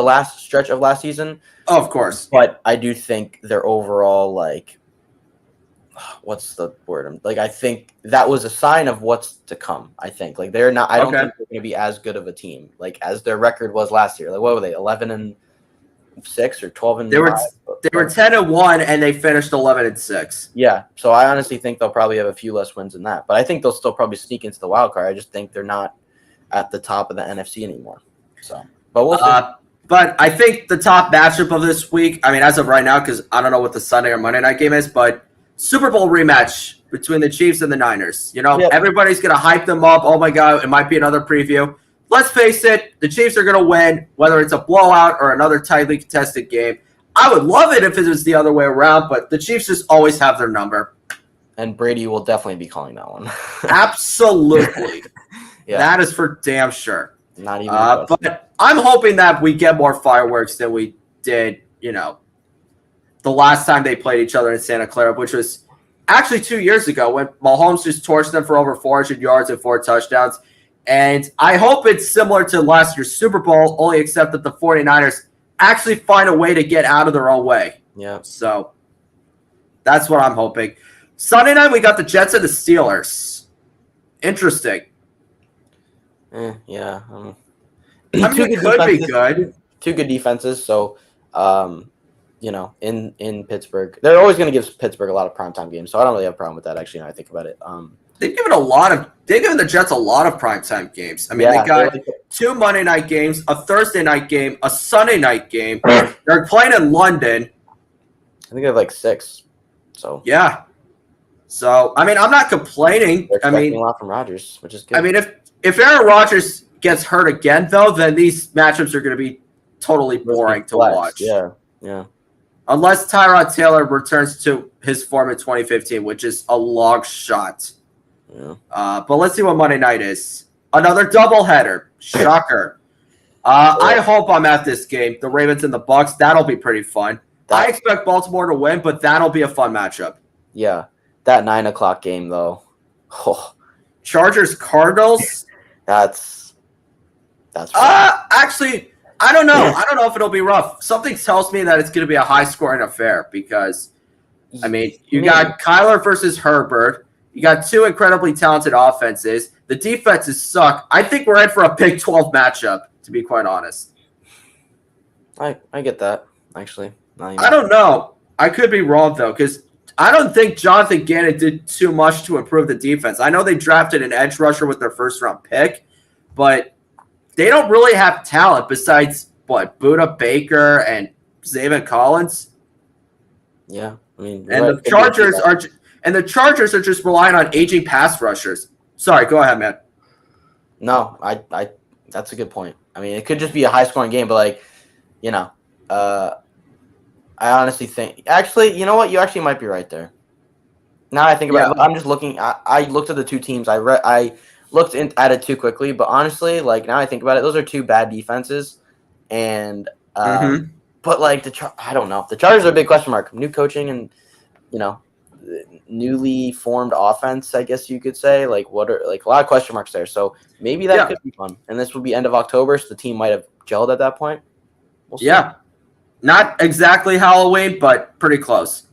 last stretch of last season. Oh, of course, but I do think they're overall what's the word? I think that was a sign of what's to come. I think they're not. I don't think they're going to be as good of a team as their record was last year. What were they? 11-6 or 12-5? They were 10-1 and they finished 11-6. Yeah. So I honestly think they'll probably have a few less wins than that, but I think they'll still probably sneak into the wild card. I just think they're not at the top of the NFC anymore. So, but we'll see. But I think the top matchup of this week. I mean, as of right now, because I don't know what the Sunday or Monday night game is, but Super Bowl rematch between the Chiefs and the Niners. Everybody's going to hype them up. Oh, my God, it might be another preview. Let's face it, the Chiefs are going to win, whether it's a blowout or another tightly contested game. I would love it if it was the other way around, but the Chiefs just always have their number. And Brady will definitely be calling that one. Absolutely. Yeah. That is for damn sure. Not even a question. But I'm hoping that we get more fireworks than we did, the last time they played each other in Santa Clara, which was actually 2 years ago when Mahomes just torched them for over 400 yards and 4 touchdowns. And I hope it's similar to last year's Super Bowl, only except that the 49ers actually find a way to get out of their own way. Yeah. So that's what I'm hoping. Sunday night, we got the Jets and the Steelers. Interesting. Yeah. I mean, it could be good. Two good defenses. So, in Pittsburgh, they're always going to give Pittsburgh a lot of primetime games. So I don't really have a problem with that. Actually, now I think about it. They've given the Jets a lot of primetime games. I mean, they got 2 Monday night games, a Thursday night game, a Sunday night game. They're playing in London. I think they have 6. So yeah. So I mean, I'm not complaining. They're expecting a lot from Rodgers, which is good. I mean, if Aaron Rodgers gets hurt again, though, then these matchups are going to be totally boring to watch. Yeah. Unless Tyrod Taylor returns to his form in 2015, which is a long shot. Yeah. But let's see what Monday night is. Another doubleheader. Shocker. I hope I'm at this game. The Ravens and the Bucks. That'll be pretty fun. I expect Baltimore to win, but that'll be a fun matchup. Yeah. That 9 o'clock game, though. Oh. Chargers Cardinals. That's actually, I don't know. I don't know if it'll be rough. Something tells me that it's going to be a high-scoring affair because, I mean, you got Kyler versus Herbert. You got 2 incredibly talented offenses. The defenses suck. I think we're in for a Big 12 matchup, to be quite honest. I get that, actually. I don't know. I could be wrong, though, because I don't think Jonathan Gannon did too much to improve the defense. I know they drafted an edge rusher with their first-round pick, but they don't really have talent besides, Buda Baker and Zaven Collins. Yeah, I mean, and the Chargers are just relying on aging pass rushers. Sorry, go ahead, man. No, I that's a good point. I mean, it could just be a high-scoring game, but I honestly think actually, you know what? You actually might be right there. Now I think about it, I'm just looking. I looked at the 2 teams. I looked at it too quickly, but honestly, now I think about it, those are 2 bad defenses, and but I don't know. The Chargers are a big question mark. New coaching and newly formed offense, I guess you could say. What are a lot of question marks there. So maybe that could be fun. And this will be end of October, so the team might have gelled at that point. We'll see. Yeah. Not exactly Halloween, but pretty close.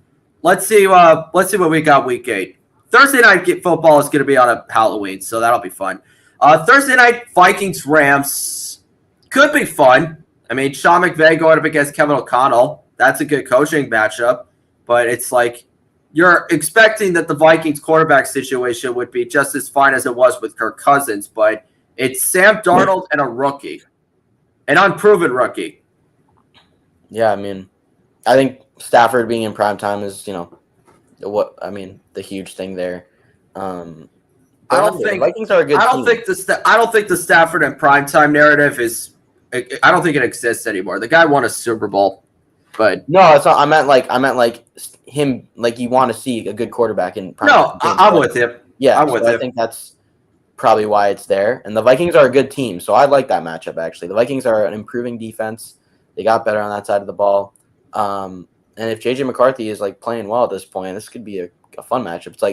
Let's see what we got week 8. Thursday night football is going to be on a Halloween, so that'll be fun. Thursday night, Vikings-Rams could be fun. I mean, Sean McVay going up against Kevin O'Connell. That's a good coaching matchup, but it's you're expecting that the Vikings quarterback situation would be just as fine as it was with Kirk Cousins, but it's Sam Darnold and a rookie, an unproven rookie. Yeah, I mean, I think Stafford being in primetime is, the huge thing there. I don't think Vikings are a good team. I don't think the Stafford and primetime narrative is. I don't think it exists anymore. The guy won a Super Bowl, but no, it's not. I meant him. You want to see a good quarterback in primetime. No, I'm with him. Yeah, I'm with him. I think that's probably why it's there. And the Vikings are a good team, so I like that matchup. Actually, the Vikings are an improving defense. They got better on that side of the ball. And if JJ McCarthy is playing well at this point, this could be a fun matchup. It's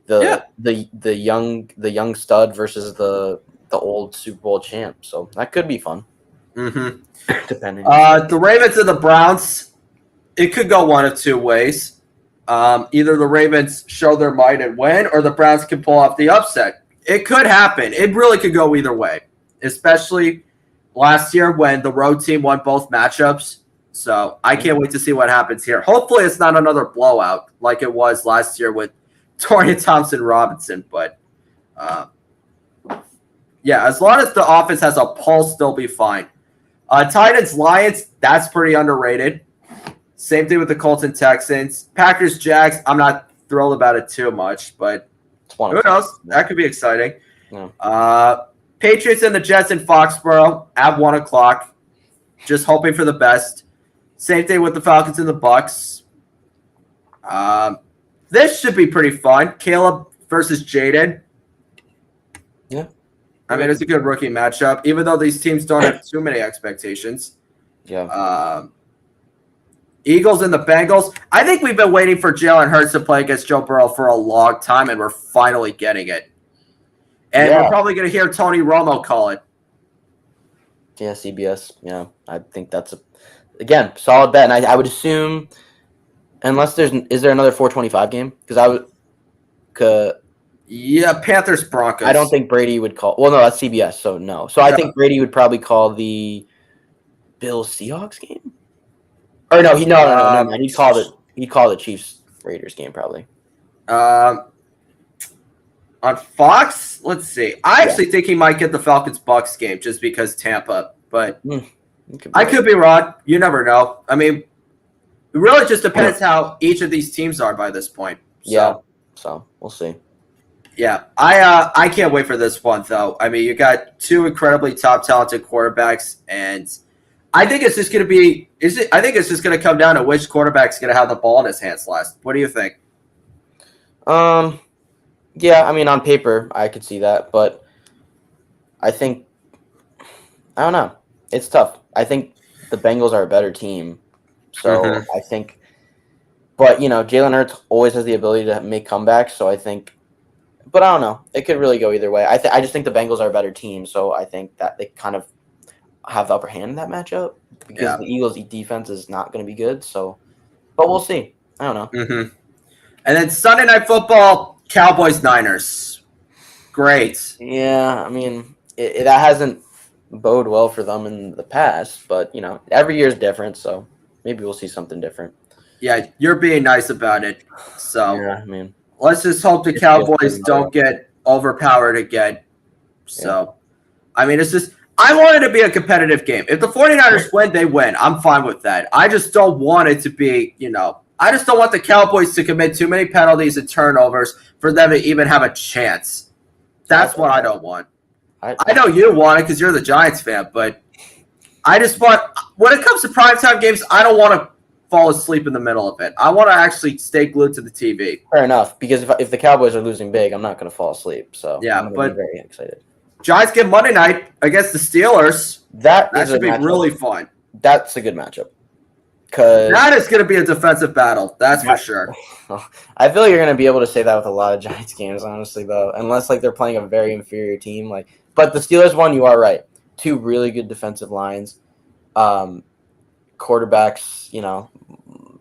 the young stud versus the old Super Bowl champ. So that could be fun. Mm-hmm. Depending. The Ravens and the Browns, it could go one of 2 ways. Either the Ravens show their might and win, or the Browns can pull off the upset. It could happen. It really could go either way, especially last year when the road team won both matchups. So I can't wait to see what happens here. Hopefully it's not another blowout like it was last year with Torian Thompson-Robinson. But, as long as the offense has a pulse, they'll be fine. Titans-Lions, that's pretty underrated. Same thing with the Colts and Texans. Packers-Jags, I'm not thrilled about it too much, but who knows? That could be exciting. Yeah. Patriots and the Jets in Foxborough at 1 o'clock. Just hoping for the best. Same thing with the Falcons and the Bucks. This should be pretty fun. Caleb versus Jaden. Yeah. I mean, it's a good rookie matchup, even though these teams don't have too many expectations. Yeah. Eagles and the Bengals. I think we've been waiting for Jalen Hurts to play against Joe Burrow for a long time, and we're finally getting it. And we're probably going to hear Tony Romo call it. Yeah, CBS. Yeah, I think that's again solid bet. And I would assume, unless is there another 425 game? Because I would. Yeah, Panthers Broncos. I don't think Brady would call. Well, no, that's CBS, so no. So I think Brady would probably call the Bills Seahawks game. Or no, no, man. He'd call the Chiefs Raiders game probably. On Fox, let's see. I actually think he might get the Falcons Bucks game just because Tampa, but I could be wrong. You never know. I mean, it really just depends how each of these teams are by this point. So we'll see. Yeah, I can't wait for this one though. I mean, you got two incredibly top talented quarterbacks, and I think it's just going to be. I think it's just going to come down to which quarterback's going to have the ball in his hands last. What do you think? Yeah, I mean, on paper, I could see that, but I think I don't know. It's tough. I think the Bengals are a better team, so I think. But Jalen Hurts always has the ability to make comebacks, so I think. But I don't know. It could really go either way. I just think the Bengals are a better team, so I think that they kind of have the upper hand in that matchup because the Eagles' defense is not going to be good. So, but we'll see. I don't know. And then Sunday Night Football, Cowboys-Niners. Great. Yeah, I mean, that hasn't bode well for them in the past, but every year is different, so maybe we'll see something different. Yeah, you're being nice about it. So yeah, I mean. Let's just hope the Cowboys don't get overpowered again. So, I mean, it's just – I want it to be a competitive game. If the 49ers win, they win. I'm fine with that. I just don't want it to be, I just don't want the Cowboys to commit too many penalties and turnovers for them to even have a chance. That's what I don't want. I know you want it because you're the Giants fan, but I just want – when it comes to primetime games, I don't want to fall asleep in the middle of it. I want to actually stay glued to the TV. Fair enough, because if the Cowboys are losing big, I'm not going to fall asleep. So I'm going to be very excited. Giants get Monday night against the Steelers. That should be really fun. That's a good matchup. That is going to be a defensive battle. That's for sure. I feel like you're going to be able to say that with a lot of Giants games, honestly, though, unless they're playing a very inferior team. But the Steelers one, you are right. Two really good defensive lines. Quarterbacks,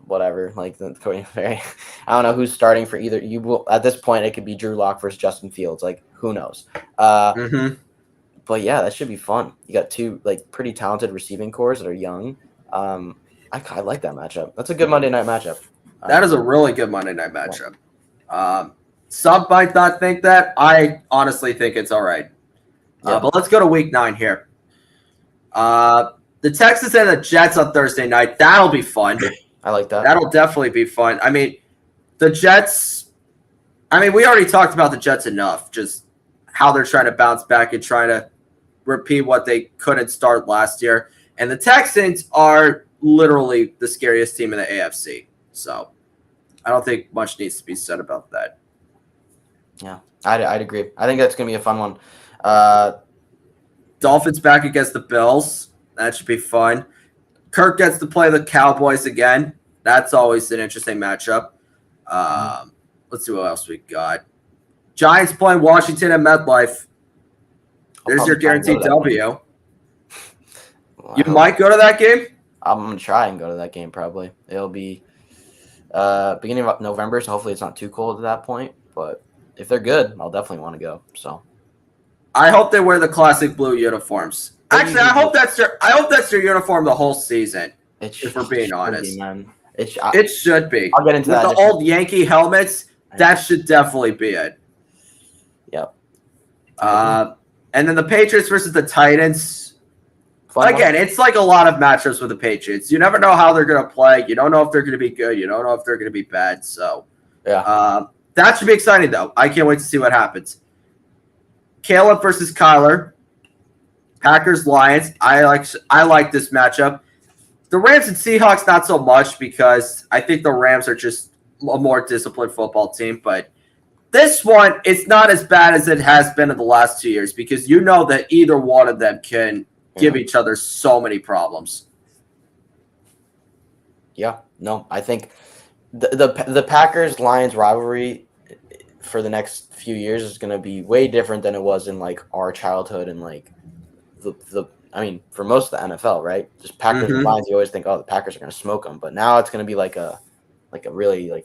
whatever. I don't know who's starting for either. You will at this point. It could be Drew Lock versus Justin Fields. Who knows? But yeah, that should be fun. You got two pretty talented receiving cores that are young. I like that matchup. That's a good Monday night matchup. That is a really good Monday night matchup. Some might not think that. I honestly think it's all right. But let's go to Week 9 here. The Texans and the Jets on Thursday night. That'll be fun. I like that. That'll definitely be fun. I mean, the Jets. I mean, we already talked about the Jets enough. Just how they're trying to bounce back and trying to repeat what they couldn't start last year. And the Texans are literally the scariest team in the AFC. So I don't think much needs to be said about that. Yeah, I'd agree. I think that's going to be a fun one. Dolphins back against the Bills. That should be fun. Kirk gets to play the Cowboys again. That's always an interesting matchup. Let's see what else we got. Giants playing Washington at MetLife. There's your guaranteed W. You might go to that game? I'm going to try and go to that game probably. It'll be beginning of November, so hopefully it's not too cold at that point. But if they're good, I'll definitely want to go. So I hope they wear the classic blue uniforms. Actually, I hope that's their uniform the whole season. If we're being honest, it should be. I'll get into with that. The old Yankee helmets. That should definitely be it. Yep. And then the Patriots versus the Titans. Again, it's like a lot of matchups with the Patriots. You never know how they're going to play. You don't know if they're going to be good. You don't know if they're going to be bad. So, that should be exciting, though. I can't wait to see what happens. Caleb versus Kyler. Packers, Lions. I like this matchup. The Rams and Seahawks, not so much because I think the Rams are just a more disciplined football team. But This one, it's not as bad as it has been in the last 2 years because you know that either one of them can give each other so many problems. Yeah, no, I think the Packers-Lions rivalry for the next few years is going to be way different than it was in like our childhood and like I mean, for most of the NFL, right? Just Packers and Lions, you always think, oh, the Packers are going to smoke them, but now it's going to be like a really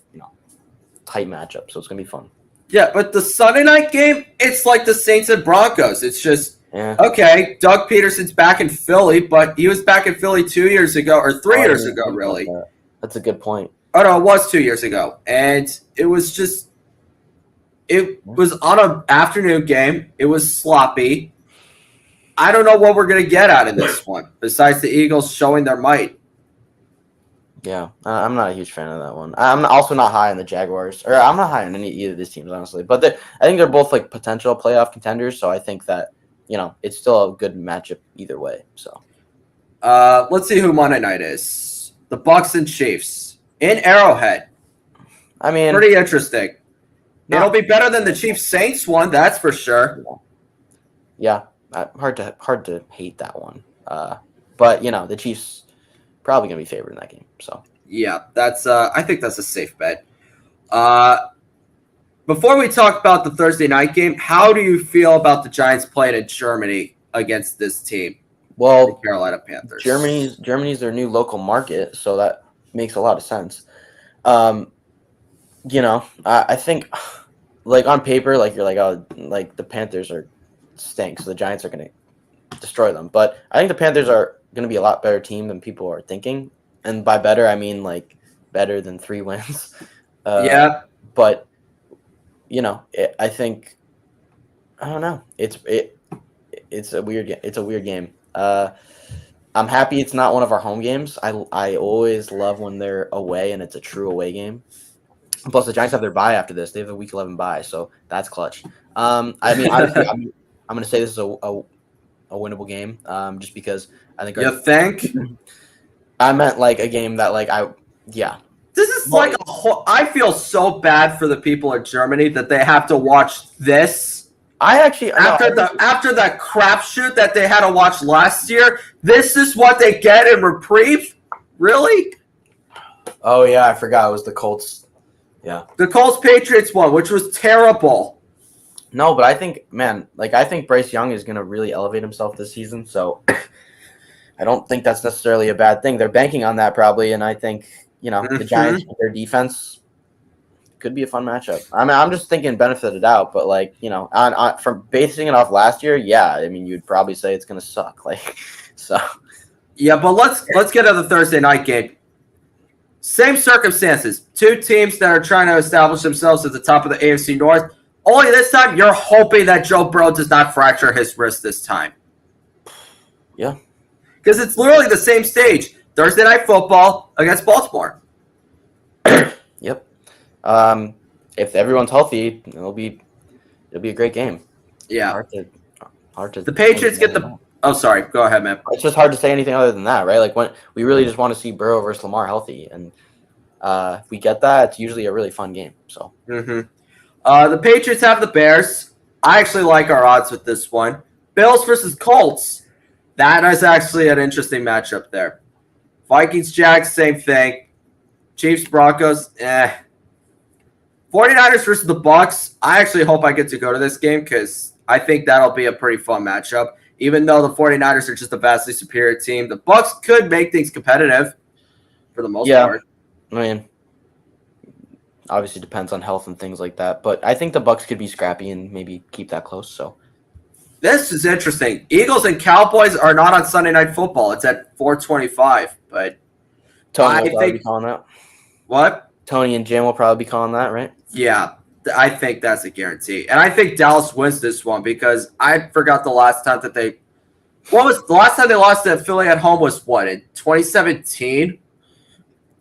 tight matchup, so it's going to be fun. Yeah, but the Sunday night game, it's like the Saints and Broncos. It's just okay. Doug Peterson's back in Philly, but he was back in Philly 2 years ago or 3 years ago, really. That's a good point. Oh no, it was 2 years ago, and it was just it was on an afternoon game. It was sloppy. I don't know what we're gonna get out of this one besides the Eagles showing their might. Yeah, I'm not a huge fan of that one. I'm also not high on the Jaguars, or I'm not high on either of these teams, honestly. But I think they're both like potential playoff contenders, so I think that it's still a good matchup either way. So, let's see who Monday night is. The Bucs and Chiefs in Arrowhead. I mean, pretty interesting. It'll be better than the Chiefs Saints one, that's for sure. Yeah, hard to hate that one. But the Chiefs probably gonna be favored in that game. So yeah, that's I think that's a safe bet. Before we talk about the Thursday night game, how do you feel about the Giants playing in Germany against this team? Well, the Carolina Panthers. Germany's their new local market, so that makes a lot of sense. I think like on paper, like you're like, oh, like the Panthers are stink, so the Giants are gonna destroy them. But I think the Panthers are going to be a lot better team than people are thinking, and by better I mean like better than 3 wins. Yeah, but I think I don't know. It's a weird game. I'm happy it's not one of our home games. I always love when they're away and it's a true away game. Plus the Giants have their bye after this. They have a week 11 bye, so that's clutch. I mean, honestly, I'm going to say this is a winnable game, just because I think. You think? I meant like a game that This is like a whole. I feel so bad for the people in Germany that they have to watch this. After that crapshoot that they had to watch last year, this is what they get in reprieve. Really? Oh yeah, I forgot it was the Colts. Yeah, the Colts Patriots one, which was terrible. No, but I think, man, I think Bryce Young is going to really elevate himself this season. So I don't think that's necessarily a bad thing. They're banking on that probably. And I think, the Giants, their defense could be a fun matchup. I mean, I'm just thinking benefit of the doubt, but from basing it off last year, yeah, I mean, you'd probably say it's going to suck. So. Yeah, but let's get to the Thursday night game. Same circumstances. 2 teams that are trying to establish themselves at the top of the AFC North. Only this time, you're hoping that Joe Burrow does not fracture his wrist this time. Yeah. Because it's literally the same stage. Thursday Night Football against Baltimore. Yep. If everyone's healthy, it'll be a great game. Yeah. Hard to. The Patriots get the. Oh, sorry. Go ahead, man. It's just hard to say anything other than that, right? Like when we really just want to see Burrow versus Lamar healthy, and if we get that, it's usually a really fun game. So. Mm-hmm. The Patriots have the Bears. I actually like our odds with this one. Bills versus Colts. That is actually an interesting matchup there. Vikings, Jags, same thing. Chiefs, Broncos, 49ers versus the Bucs. I actually hope I get to go to this game because I think that'll be a pretty fun matchup. Even though the 49ers are just a vastly superior team, the Bucs could make things competitive for the most part. I mean, obviously depends on health and things like that, but I think the Bucs could be scrappy and maybe keep that close. So this is interesting. Eagles and Cowboys are not on Sunday Night Football. It's at 4:25, but Tony will probably be calling that. What? Tony and Jim will probably be calling that, right? Yeah, I think that's a guarantee. And I think Dallas wins this one because I forgot the last time that they – what was the last time they lost to Philly at home was what, in 2017?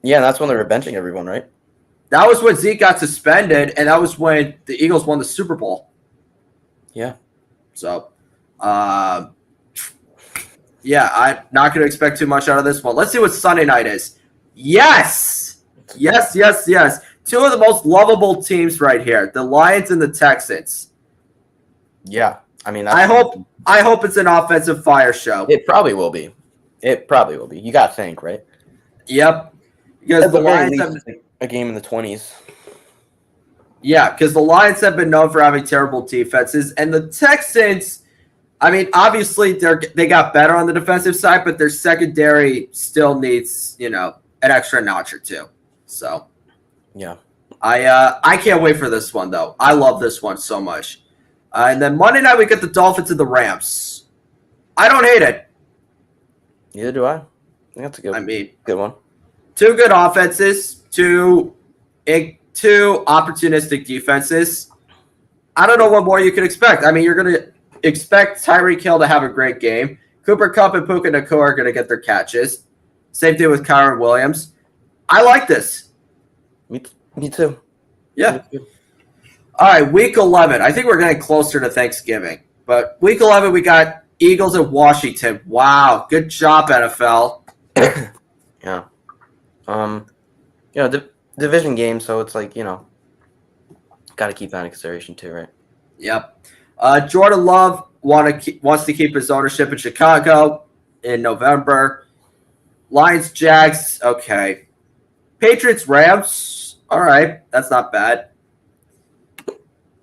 Yeah, that's when they were benching everyone, right? That was when Zeke got suspended, and that was when the Eagles won the Super Bowl. Yeah. So, I'm not going to expect too much out of this one. Let's see what Sunday night is. Yes! two of the most lovable teams right here, the Lions and the Texans. Yeah, I mean, I hope it's an offensive fire show. It probably will be. You got to think, right? Yep. Because At the the very Lions least, have, a game in the 20s. yeah, because the Lions have been known for having terrible defenses, and the Texans, I mean, obviously they got better on the defensive side, but their secondary still needs, an extra notch or two. So, yeah, I can't wait for this one though. I love this one so much. And then Monday night we get the Dolphins and the Rams. I don't hate it. Neither do I. I think that's a good one. Two good offenses, two opportunistic defenses. I don't know what more you could expect. I mean, you're going to expect Tyreek Hill to have a great game. Cooper Kupp and Puka Nacua are going to get their catches. Same thing with Kyron Williams. I like this. Me too. Yeah. Me too. All right, Week 11. I think we're getting closer to Thanksgiving. But Week 11, we got Eagles at Washington. Wow, good job, NFL. Yeah. Division game, so it's like, got to keep that in consideration too, right? Yep. Jordan Love wants to keep his ownership in Chicago in November. Lions, Jags, okay. Patriots, Rams, all right. That's not bad.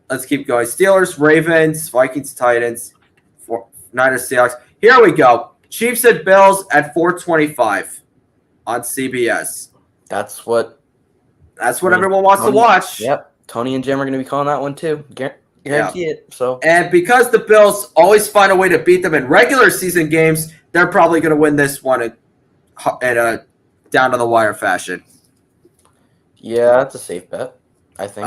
Let's keep going. Steelers, Ravens, Vikings, Titans, Niners, Seahawks. Here we go. Chiefs and Bills at 4:25 on CBS. That's what everyone wants to watch. Yep. Tony and Jim are going to be calling that one too. Guarantee it. So, and because the Bills always find a way to beat them in regular season games, they're probably going to win this one in a down to the wire fashion. Yeah, that's a safe bet. I think.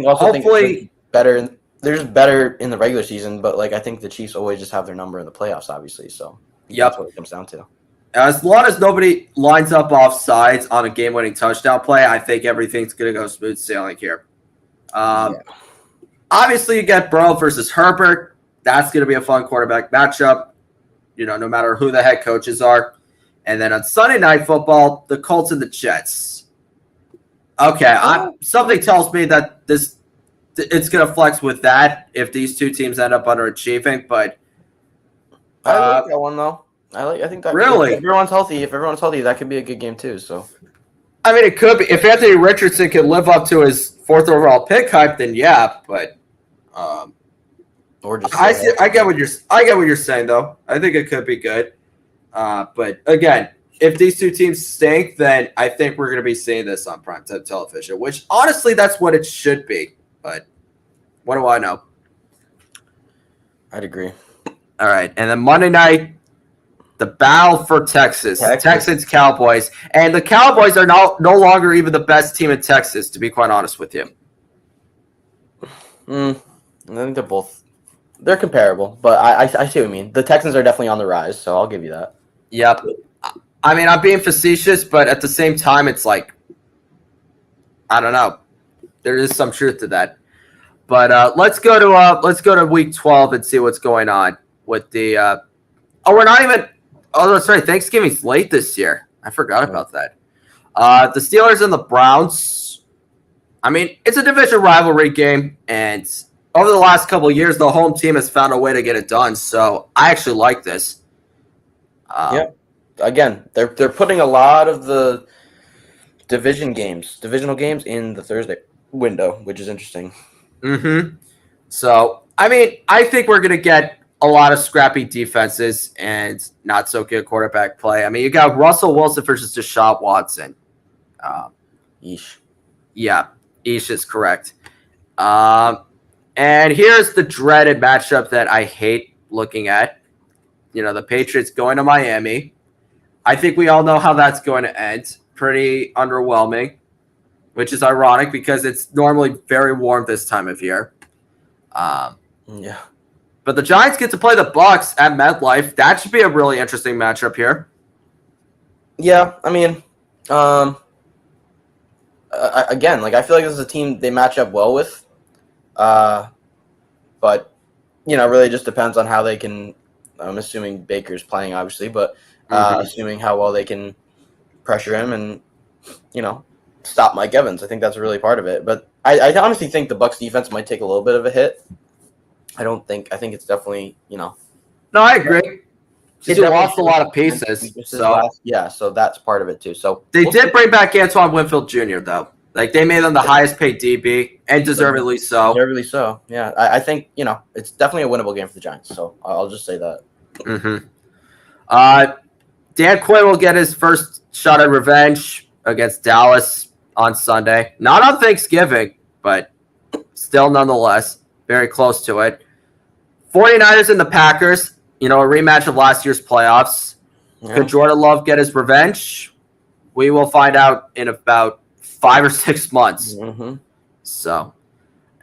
Hopefully better. They're just better in the regular season, but I think the Chiefs always just have their number in the playoffs, obviously. So that's what it comes down to. As long as nobody lines up off sides on a game-winning touchdown play, I think everything's going to go smooth sailing here. Obviously, you get Burrow versus Herbert. That's going to be a fun quarterback matchup, no matter who the head coaches are. And then on Sunday Night Football, the Colts and the Jets. Okay, something tells me that it's going to flex with that if these two teams end up underachieving. But I like that one though. I think that really, if everyone's healthy, that could be a good game too. So, I mean, it could be if Anthony Richardson can live up to his 4th overall pick hype, then yeah. But or just I get what you're saying though. I think it could be good. But again, if these two teams stink, then I think we're going to be seeing this on primetime television, which honestly, that's what it should be. But what do I know? I'd agree. All right. And then Monday night, the battle for Texas. Texans, Cowboys. And the Cowboys are no longer even the best team in Texas, to be quite honest with you. I think they're comparable, but I see what you mean. The Texans are definitely on the rise, so I'll give you that. Yep. I mean, I'm being facetious, but at the same time, it's like, I don't know. There is some truth to that. But let's go to Week 12 and see what's going on with the. We're not even. Oh, that's right. Thanksgiving's late this year. I forgot about that. The Steelers and the Browns. I mean, it's a division rivalry game, and over the last couple of years, the home team has found a way to get it done. So I actually like this. Yeah. Again, they're putting a lot of the divisional games in the Thursday window, which is interesting. Mm-hmm. So, I mean, I think we're going to get a lot of scrappy defenses and not so good quarterback play. I mean, you got Russell Wilson versus Deshaun Watson. Yeesh. Yeah, Yeesh is correct. And here's the dreaded matchup that I hate looking at. The Patriots going to Miami. I think we all know how that's going to end. Pretty underwhelming, which is ironic because it's normally very warm this time of year. Yeah. But the Giants get to play the Bucs at MetLife. That should be a really interesting matchup here. Yeah, I mean, again, I feel like this is a team they match up well with. But, really just depends on how they can. I'm assuming Baker's playing, obviously, but assuming how well they can pressure him and, stop Mike Evans. I think that's really part of it. But I honestly think the Bucs defense might take a little bit of a hit. I think it's definitely, No, I agree. Because you lost a lot of pieces. So so that's part of it too. So they did bring back Antoine Winfield Jr. though. Like they made him the highest paid DB, and deservedly so. Deservedly so. Yeah, I think it's definitely a winnable game for the Giants. So I'll just say that. Dan Quinn will get his first shot at revenge against Dallas on Sunday. Not on Thanksgiving, but still nonetheless very close to it. 49ers and the Packers, a rematch of last year's playoffs. Yeah. Could Jordan Love get his revenge? We will find out in about 5 or 6 months. So,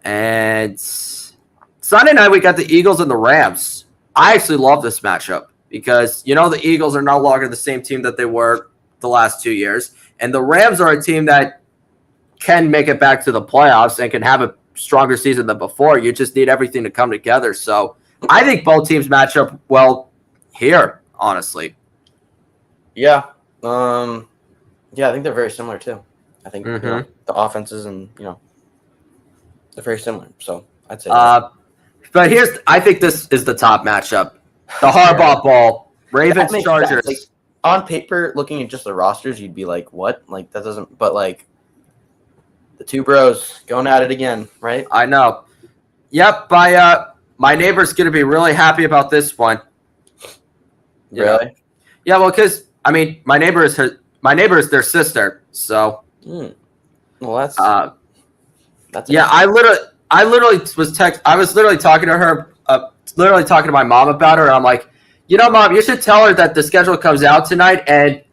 and Sunday night we got the Eagles and the Rams. I actually love this matchup because, the Eagles are no longer the same team that they were the last 2 years. And the Rams are a team that can make it back to the playoffs and can have a stronger season than before. You just need everything to come together. So I think both teams match up well here, honestly. Yeah. I think they're very similar too. I think the offenses and they're very similar. So I'd say but I think this is the top matchup. The Harbaugh Bowl, Ravens Chargers. Like, on paper, looking at just the rosters, you'd be like, what? Like that doesn't but like the two bros going at it again, right? I know. Yep, my neighbor's gonna be really happy about this one. Really? Yeah, well, because my neighbor is their sister, so. Well, that's yeah. I literally was literally talking to her, literally talking to my mom about her. And I'm like, Mom, you should tell her that the schedule comes out tonight, and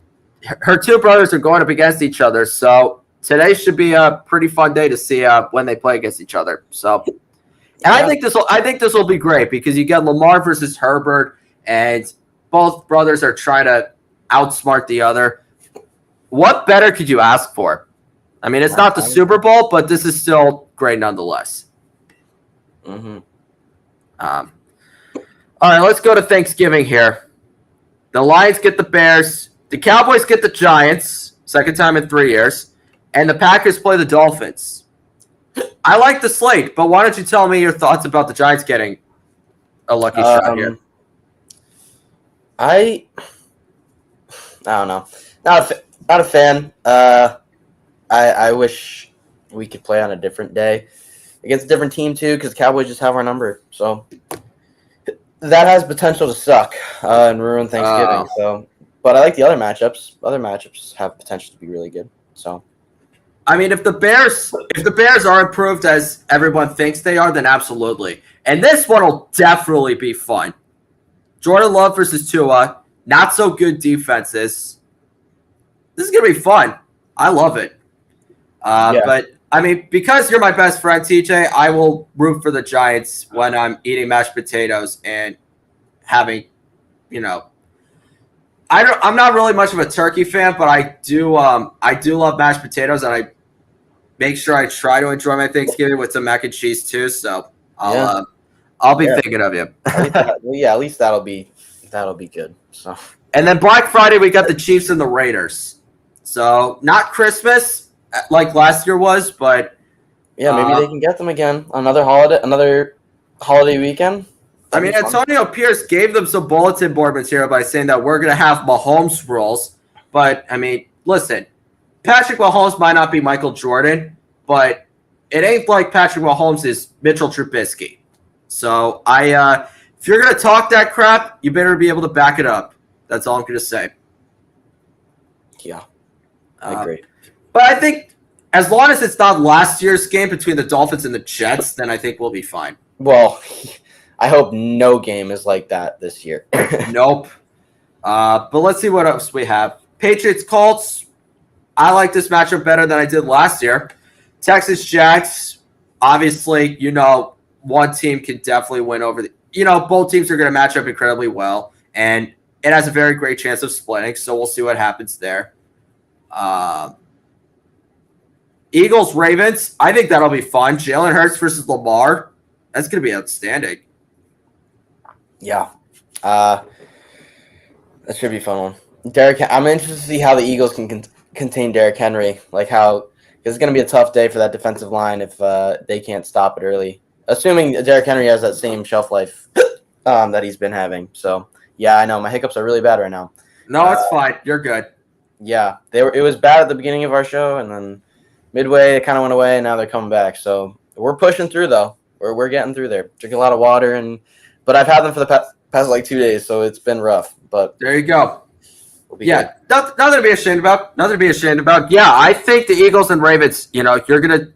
her two brothers are going up against each other. So today should be a pretty fun day to see when they play against each other. So, and I think this will be great because you get Lamar versus Herbert, and both brothers are trying to outsmart the other. What better could you ask for? It's not the Super Bowl, but this is still great nonetheless. All right, let's go to Thanksgiving here. The Lions get the Bears. The Cowboys get the Giants, second time in 3 years. And the Packers play the Dolphins. I like the slate, but why don't you tell me your thoughts about the Giants getting a lucky shot here? I don't know. Not a fan. I wish we could play on a different day against a different team too, because the Cowboys just have our number. So that has potential to suck and ruin Thanksgiving. But I like the other matchups. Other matchups have potential to be really good. So, if the Bears are improved as everyone thinks they are, then absolutely. And this one will definitely be fun. Jordan Love versus Tua, not so good defenses. This is gonna be fun. I love it. But because you're my best friend, TJ, I will root for the Giants when I'm eating mashed potatoes and having, I'm not really much of a turkey fan, but I do love mashed potatoes, and I make sure I try to enjoy my Thanksgiving with some mac and cheese too. So I'll be thinking of you. At least that'll be good. So, and then Black Friday we got the Chiefs and the Raiders. So not Christmas like last year was, but maybe they can get them again. Another holiday weekend. Antonio Pierce gave them some bulletin board material by saying that we're going to have Mahomes rules. But, listen, Patrick Mahomes might not be Michael Jordan, but it ain't like Patrick Mahomes is Mitchell Trubisky. So, if you're going to talk that crap, you better be able to back it up. That's all I'm going to say. Yeah, I agree. But I think as long as it's not last year's game between the Dolphins and the Jets, then I think we'll be fine. Well, I hope no game is like that this year. Nope. But let's see what else we have. Patriots, Colts. I like this matchup better than I did last year. Texas, Jags. Obviously, one team can definitely win over the. Both teams are going to match up incredibly well, and it has a very great chance of splitting. So we'll see what happens there. Eagles, Ravens. I think that'll be fun. Jalen Hurts versus Lamar. That's going to be outstanding. Yeah. That should be a fun one. I'm interested to see how the Eagles can contain Derrick Henry. Like how Because it's going to be a tough day for that defensive line if they can't stop it early. Assuming Derrick Henry has that same shelf life that he's been having. So, yeah, I know. My hiccups are really bad right now. No, it's fine. You're good. Yeah, it was bad at the beginning of our show, and then midway it kind of went away, and now they're coming back. So we're pushing through, though. We're getting through there. Drinking a lot of water, but I've had them for the past like 2 days, so it's been rough. But there you go. Yeah, nothing to be ashamed about. Nothing to be ashamed about. Yeah, I think the Eagles and Ravens, you're going to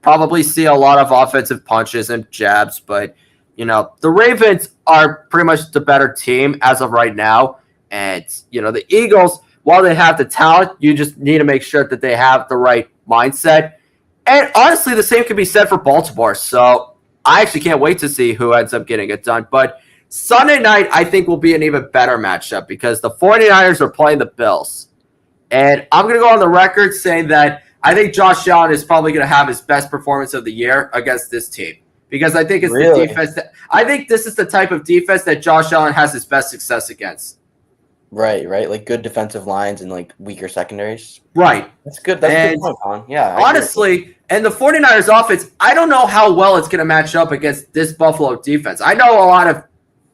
probably see a lot of offensive punches and jabs, but, the Ravens are pretty much the better team as of right now. And, the Eagles, while they have the talent, you just need to make sure that they have the right mindset. And honestly, the same can be said for Baltimore. So I actually can't wait to see who ends up getting it done. But Sunday night, I think, will be an even better matchup because the 49ers are playing the Bills. And I'm going to go on the record saying that I think Josh Allen is probably going to have his best performance of the year against this team. Because I think it's the defense I think this is the type of defense that Josh Allen has his best success against. Right. Like good defensive lines and like weaker secondaries. Right. That's good. That's a good point, Colin. Yeah. Honestly, and the 49ers offense, I don't know how well it's going to match up against this Buffalo defense. I know a lot of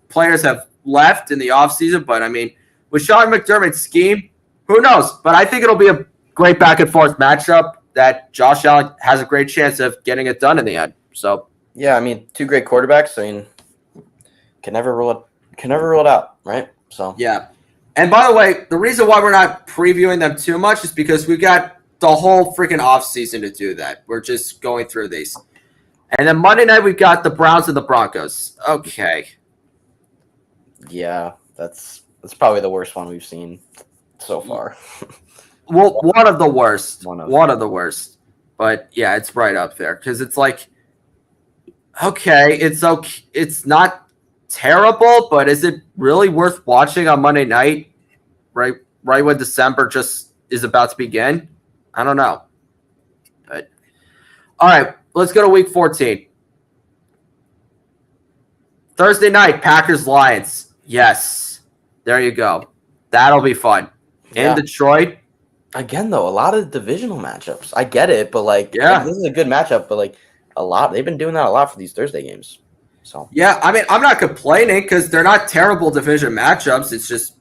players have left in the offseason, but I mean, with Sean McDermott's scheme, who knows? But I think it'll be a great back and forth matchup that Josh Allen has a great chance of getting it done in the end. So yeah, I mean, two great quarterbacks. I mean, can never rule it out, right? So yeah. And by the way, the reason why we're not previewing them too much is because we got the whole freaking offseason to do that. We're just going through these. And then Monday night we've got the Browns and the Broncos. Okay. Yeah, that's probably the worst one we've seen so far. Well, one of the worst. One of the worst. But yeah, it's right up there because it's like, okay, it's not terrible, but is it really worth watching on Monday night? Right when December just is about to begin? I don't know. But all right, let's go to week 14. Thursday night, Packers-Lions. Yes. There you go. That'll be fun. Yeah. In Detroit. Again, though, a lot of divisional matchups. I get it, but yeah, this is a good matchup, but they've been doing that a lot for these Thursday games. So yeah, I mean, I'm not complaining because they're not terrible division matchups. It's just,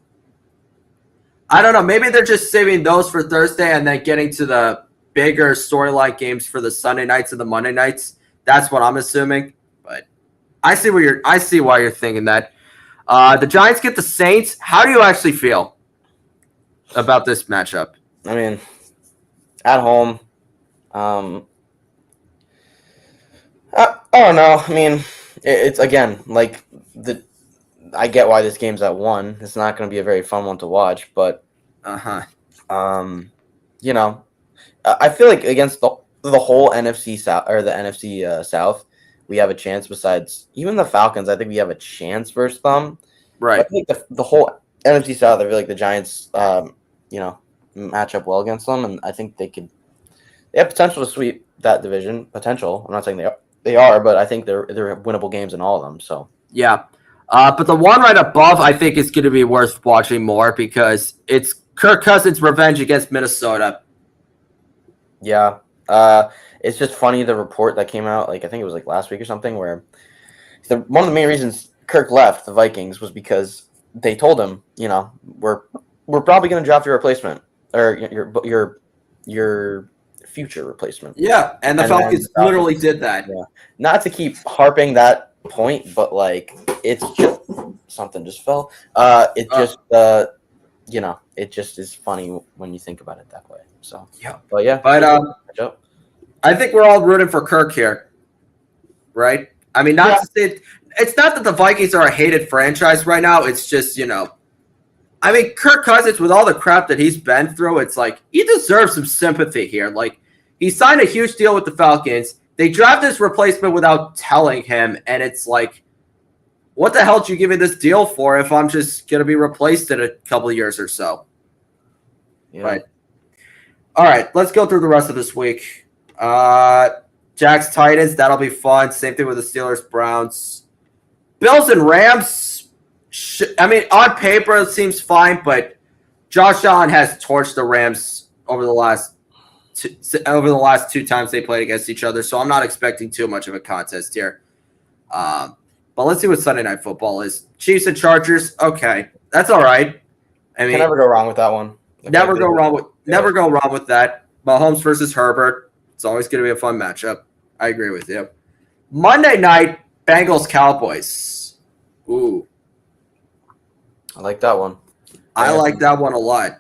I don't know. Maybe they're just saving those for Thursday and then getting to the bigger storyline games for the Sunday nights and the Monday nights. That's what I'm assuming. But I see why you're thinking that. The Giants get the Saints. How do you actually feel about this matchup? I mean, at home, I don't know. I mean, it's again I get why this game's at 1. It's not going to be a very fun one to watch, but I feel like against the whole NFC South or the NFC South, we have a chance. Besides even the Falcons, I think we have a chance versus them. Right. But I think the whole NFC South, I feel like the Giants, match up well against them, and I think they have potential to sweep that division. Potential. I'm not saying they are, but I think they're winnable games in all of them. So yeah. But the one right above, I think, is going to be worth watching more because it's Kirk Cousins' revenge against Minnesota. Yeah. It's just funny, the report that came out, I think it was last week or something, where one of the main reasons Kirk left the Vikings was because they told him, we're probably going to draft your replacement or your future replacement. Yeah, and the Falcons literally did that. Yeah. Not to keep harping that point, but it's just something just fell. It just is funny when you think about it that way. So yeah, but I think we're all rooting for Kirk here, right? I mean, to say it's not that the Vikings are a hated franchise right now. It's just I mean, Kirk Cousins, with all the crap that he's been through, it's he deserves some sympathy here. He signed a huge deal with the Falcons. They drafted his replacement without telling him, and it's what the hell did you give me this deal for if I'm just going to be replaced in a couple of years or so? Yeah. Right. All right, let's go through the rest of this week. Jags, Titans, that'll be fun. Same thing with the Steelers, Browns. Bills and Rams. I mean, on paper, it seems fine, but Josh Allen has torched the Rams over the last over the last 2 times they played against each other, so I'm not expecting too much of a contest here. But let's see what Sunday Night Football is. Chiefs and Chargers. Okay, that's all right. I mean, can never go wrong with that one. Never go wrong with that. Mahomes versus Herbert. It's always going to be a fun matchup. I agree with you. Monday night, Bengals Cowboys. Ooh, I like that one. I like that one a lot.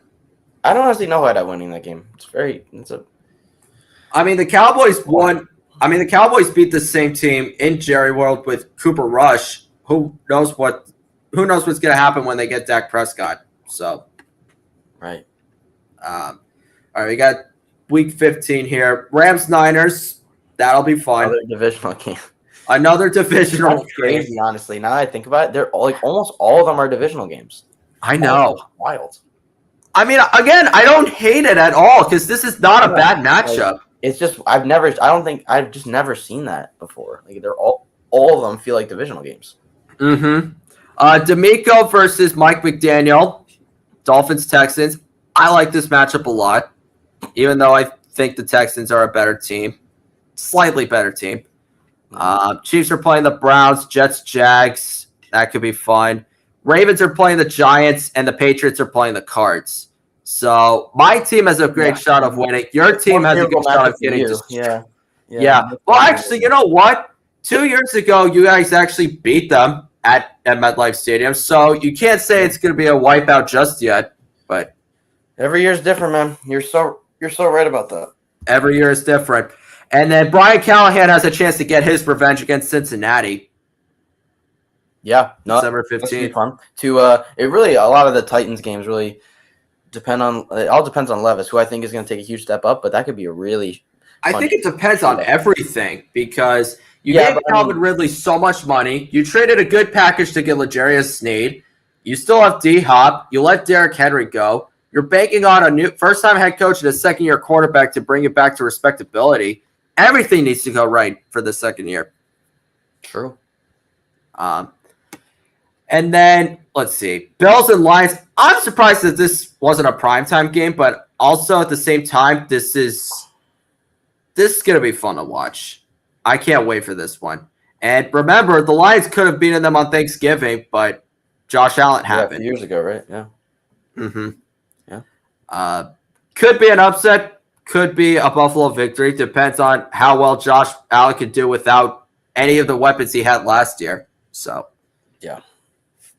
I don't honestly know who I'd have winning that game. I mean, the Cowboys won. I mean, the Cowboys beat the same team in Jerry World with Cooper Rush. Who knows what's going to happen when they get Dak Prescott? So, right. All right, we got Week 15 here. Rams Niners. That'll be fun. Another divisional game. Another divisional That's crazy, game. Honestly, now that I think about it, they're almost all of them are divisional games. I know. Wild. I mean, again, I don't hate it at all because this is not a bad matchup. Like, it's just I've just never seen that before. Like they're all of them feel like divisional games. Mm-hmm. D'Amico versus Mike McDaniel, Dolphins Texans. I like this matchup a lot, even though I think the Texans are a better team, slightly better team. Chiefs are playing the Browns, Jets, Jags. That could be fun. Ravens are playing the Giants, and the Patriots are playing the Cards. So my team has a great shot of winning. Your team has a good shot of getting destroyed. Yeah. Well, actually, you know what? 2 years ago, you guys actually beat them at MetLife Stadium. So you can't say it's going to be a wipeout just yet. But every year is different, man. You're so right about that. Every year is different. And then Brian Callahan has a chance to get his revenge against Cincinnati. Yeah, December 15th. Fun. It really a lot of the Titans games really depend on. It all depends on Levis, who I think is going to take a huge step up. But that could be a really. I think it depends on everything because you gave Calvin Ridley so much money. You traded a good package to get L'Jarius Sneed. You still have D-Hop. You let Derrick Henry go. You're banking on a new first-time head coach and a second-year quarterback to bring it back to respectability. Everything needs to go right for the second year. True. And then, let's see. Bills and Lions. I'm surprised that this wasn't a primetime game, but also at the same time, this is going to be fun to watch. I can't wait for this one. And remember, the Lions could have beaten them on Thanksgiving, but Josh Allen happened. Years ago, right? Yeah. Mm-hmm. Yeah. Could be an upset. Could be a Buffalo victory. Depends on how well Josh Allen could do without any of the weapons he had last year. So, yeah.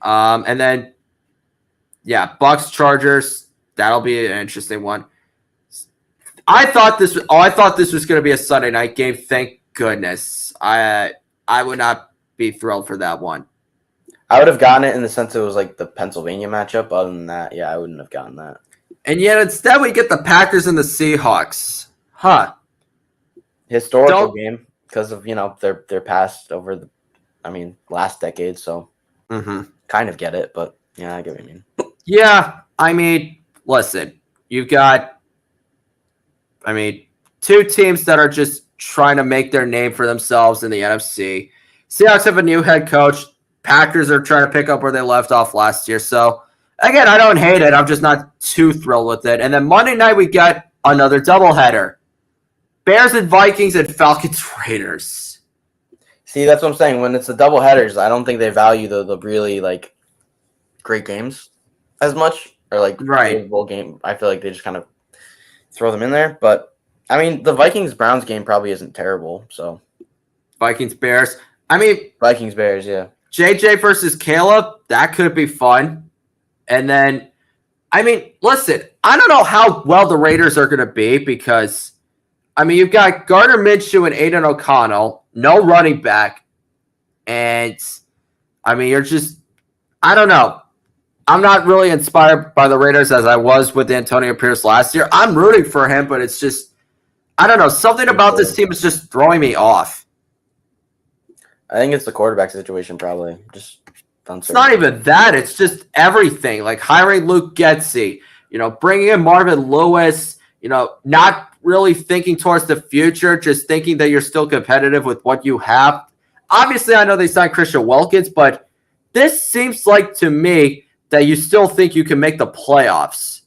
And then, Bucks Chargers. That'll be an interesting one. I thought this was going to be a Sunday night game. Thank goodness. I would not be thrilled for that one. I would have gotten it in the sense it was like the Pennsylvania matchup. Other than that, I wouldn't have gotten that. And yet instead we get the Packers and the Seahawks. Huh. Historical game because of, their past over the, last decade. So kind of get it, but yeah, I get what you mean. Yeah. Listen, you've got, two teams that are just trying to make their name for themselves in the NFC. Seahawks have a new head coach. Packers are trying to pick up where they left off last year. So, again, I don't hate it. I'm just not too thrilled with it. And then Monday night, we got another doubleheader. Bears and Vikings and Falcons Raiders. See, that's what I'm saying. When it's the doubleheaders, I don't think they value the really, great games as much. Or, bowl game. I feel like they just kind of throw them in there. But, the Vikings-Browns game probably isn't terrible. So Vikings-Bears. Vikings-Bears, yeah. JJ versus Caleb, that could be fun. And then, listen, I don't know how well the Raiders are going to be because, you've got Gardner Minshew and Aiden O'Connell, no running back. And, you're just, I don't know. I'm not really inspired by the Raiders as I was with Antonio Pierce last year. I'm rooting for him, but it's just, I don't know. Something about this team is just throwing me off. I think it's the quarterback situation, probably. Just it's not even that. It's just everything. Like hiring Luke Getsy, bringing in Marvin Lewis, not really thinking towards the future, just thinking that you're still competitive with what you have. Obviously, I know they signed Christian Wilkins, but this seems like to me that you still think you can make the playoffs.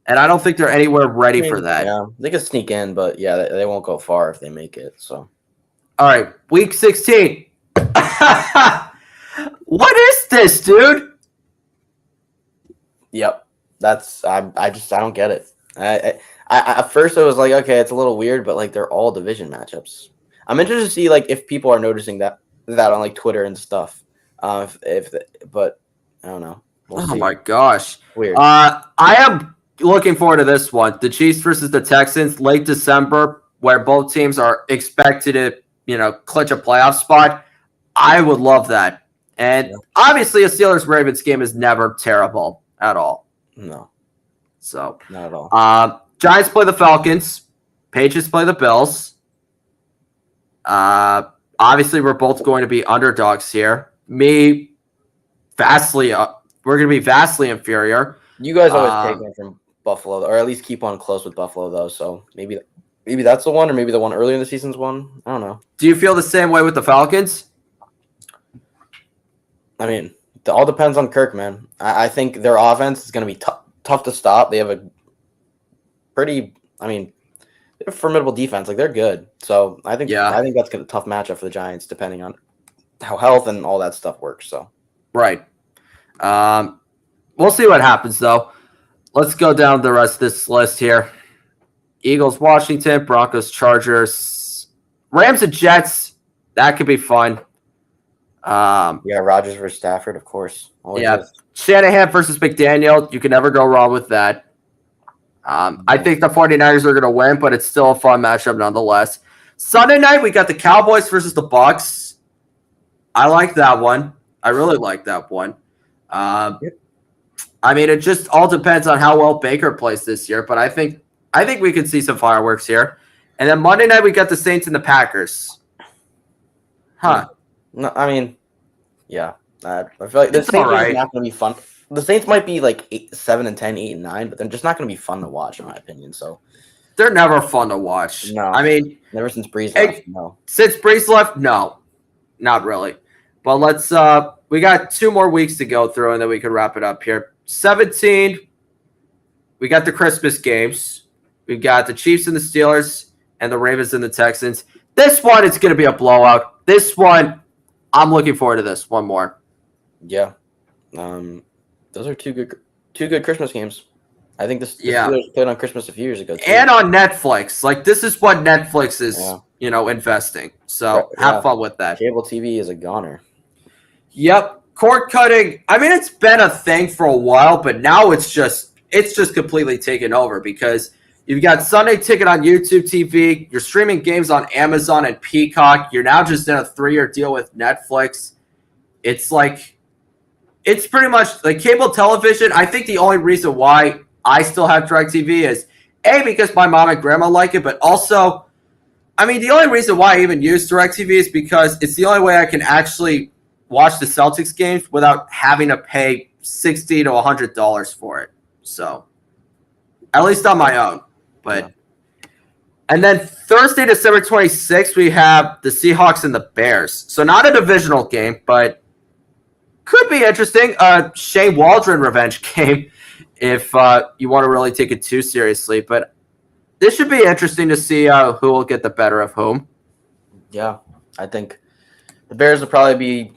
And I don't think they're anywhere ready for that. Yeah, they could sneak in, but yeah, they won't go far if they make it. So, all right, week 16. What is this, dude? Yep, I don't get it. I at first I was like, okay, it's a little weird, but like they're all division matchups. I'm interested to see like if people are noticing that on like Twitter and stuff. But I don't know. We'll see. My gosh, Weird. I am looking forward to this one. The Chiefs versus the Texans, late December, where both teams are expected to, clinch a playoff spot. I would love that. And obviously a Steelers-Ravens game is never terrible at all. No. So not at all. Giants play the Falcons. Patriots play the Bills. Obviously we're both going to be underdogs here. We're going to be vastly inferior. You guys always take one from Buffalo, or at least keep on close with Buffalo, though. So maybe that's the one, or maybe the one earlier in the season's one. I don't know. Do you feel the same way with the Falcons? I mean, it all depends on Kirk, man. I think their offense is going to be tough to stop. They have a they have a formidable defense. Like, they're good. So I think that's a tough matchup for the Giants, depending on how health and all that stuff works. So right. We'll see what happens, though. Let's go down the rest of this list here. Eagles, Washington, Broncos, Chargers, Rams, and Jets. That could be fun. Rodgers versus Stafford, of course. Always is. Shanahan versus McDaniel. You can never go wrong with that. I think the 49ers are going to win, but it's still a fun matchup nonetheless. Sunday night, we got the Cowboys versus the Bucks. I like that one. I really like that one. It just all depends on how well Baker plays this year, but I think we could see some fireworks here. And then Monday night, we got the Saints and the Packers. Huh. No, I feel like the Saints are not going to be fun. The Saints might be like 7-10, 8-9, but they're just not going to be fun to watch, in my opinion. So they're never fun to watch. No, never since Breeze left. No, since Breeze left, no, not really. But let's. We got 2 more weeks to go through, and then we can wrap it up here. 17. We got the Christmas games. We got the Chiefs and the Steelers, and the Ravens and the Texans. This one is going to be a blowout. This one, I'm looking forward to this one more. Yeah. Those are two good Christmas games. I think the Steelers played on Christmas a few years ago too. And on Netflix. Like, this is what Netflix is, investing. So have fun with that. Cable TV is a goner. Yep. Cord cutting. It's been a thing for a while, but now it's just completely taken over because you've got Sunday Ticket on YouTube TV. You're streaming games on Amazon and Peacock. You're now just in a 3-year deal with Netflix. It's pretty much like cable television. I think the only reason why I still have DirecTV is because my mom and grandma like it, but also, the only reason why I even use DirecTV is because it's the only way I can actually watch the Celtics games without having to pay $60 to $100 for it. So, at least on my own. And then Thursday, December 26th, we have the Seahawks and the Bears. So not a divisional game, but could be interesting. Shane Waldron revenge game if you want to really take it too seriously. But this should be interesting to see who will get the better of whom. Yeah, I think the Bears will probably be,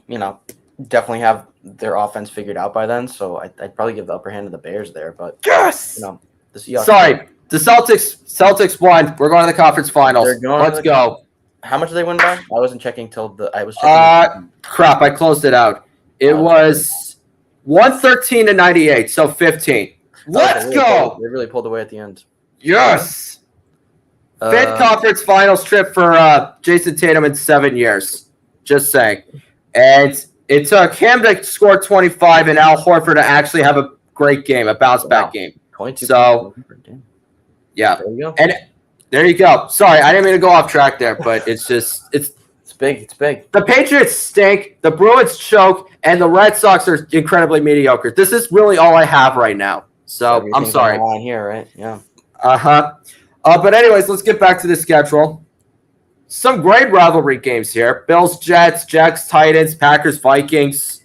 definitely have their offense figured out by then. So I'd probably give the upper hand to the Bears there. But yes, the Seahawks. Sorry, the Celtics won. We're going to the conference finals. Let's go. How much did they win by? I wasn't checking I was checking. Crap! I closed it out. It was 113-98, so 15. Let's go. They really pulled away at the end. Yes. 5th conference finals trip for Jason Tatum in 7 years. Just saying. And it took him to score 25 and Al Horford to actually have a great game, a bounce-back game. 22. So, yeah. There you go. And there you go. Sorry, I didn't mean to go off track there, but it's big. It's big. The Patriots stink, the Bruins choke, and the Red Sox are incredibly mediocre. This is really all I have right now. So I'm sorry. On the line here, right? Yeah. But anyways, let's get back to the schedule. Some great rivalry games here. Bills, Jets, Jags, Titans, Packers, Vikings.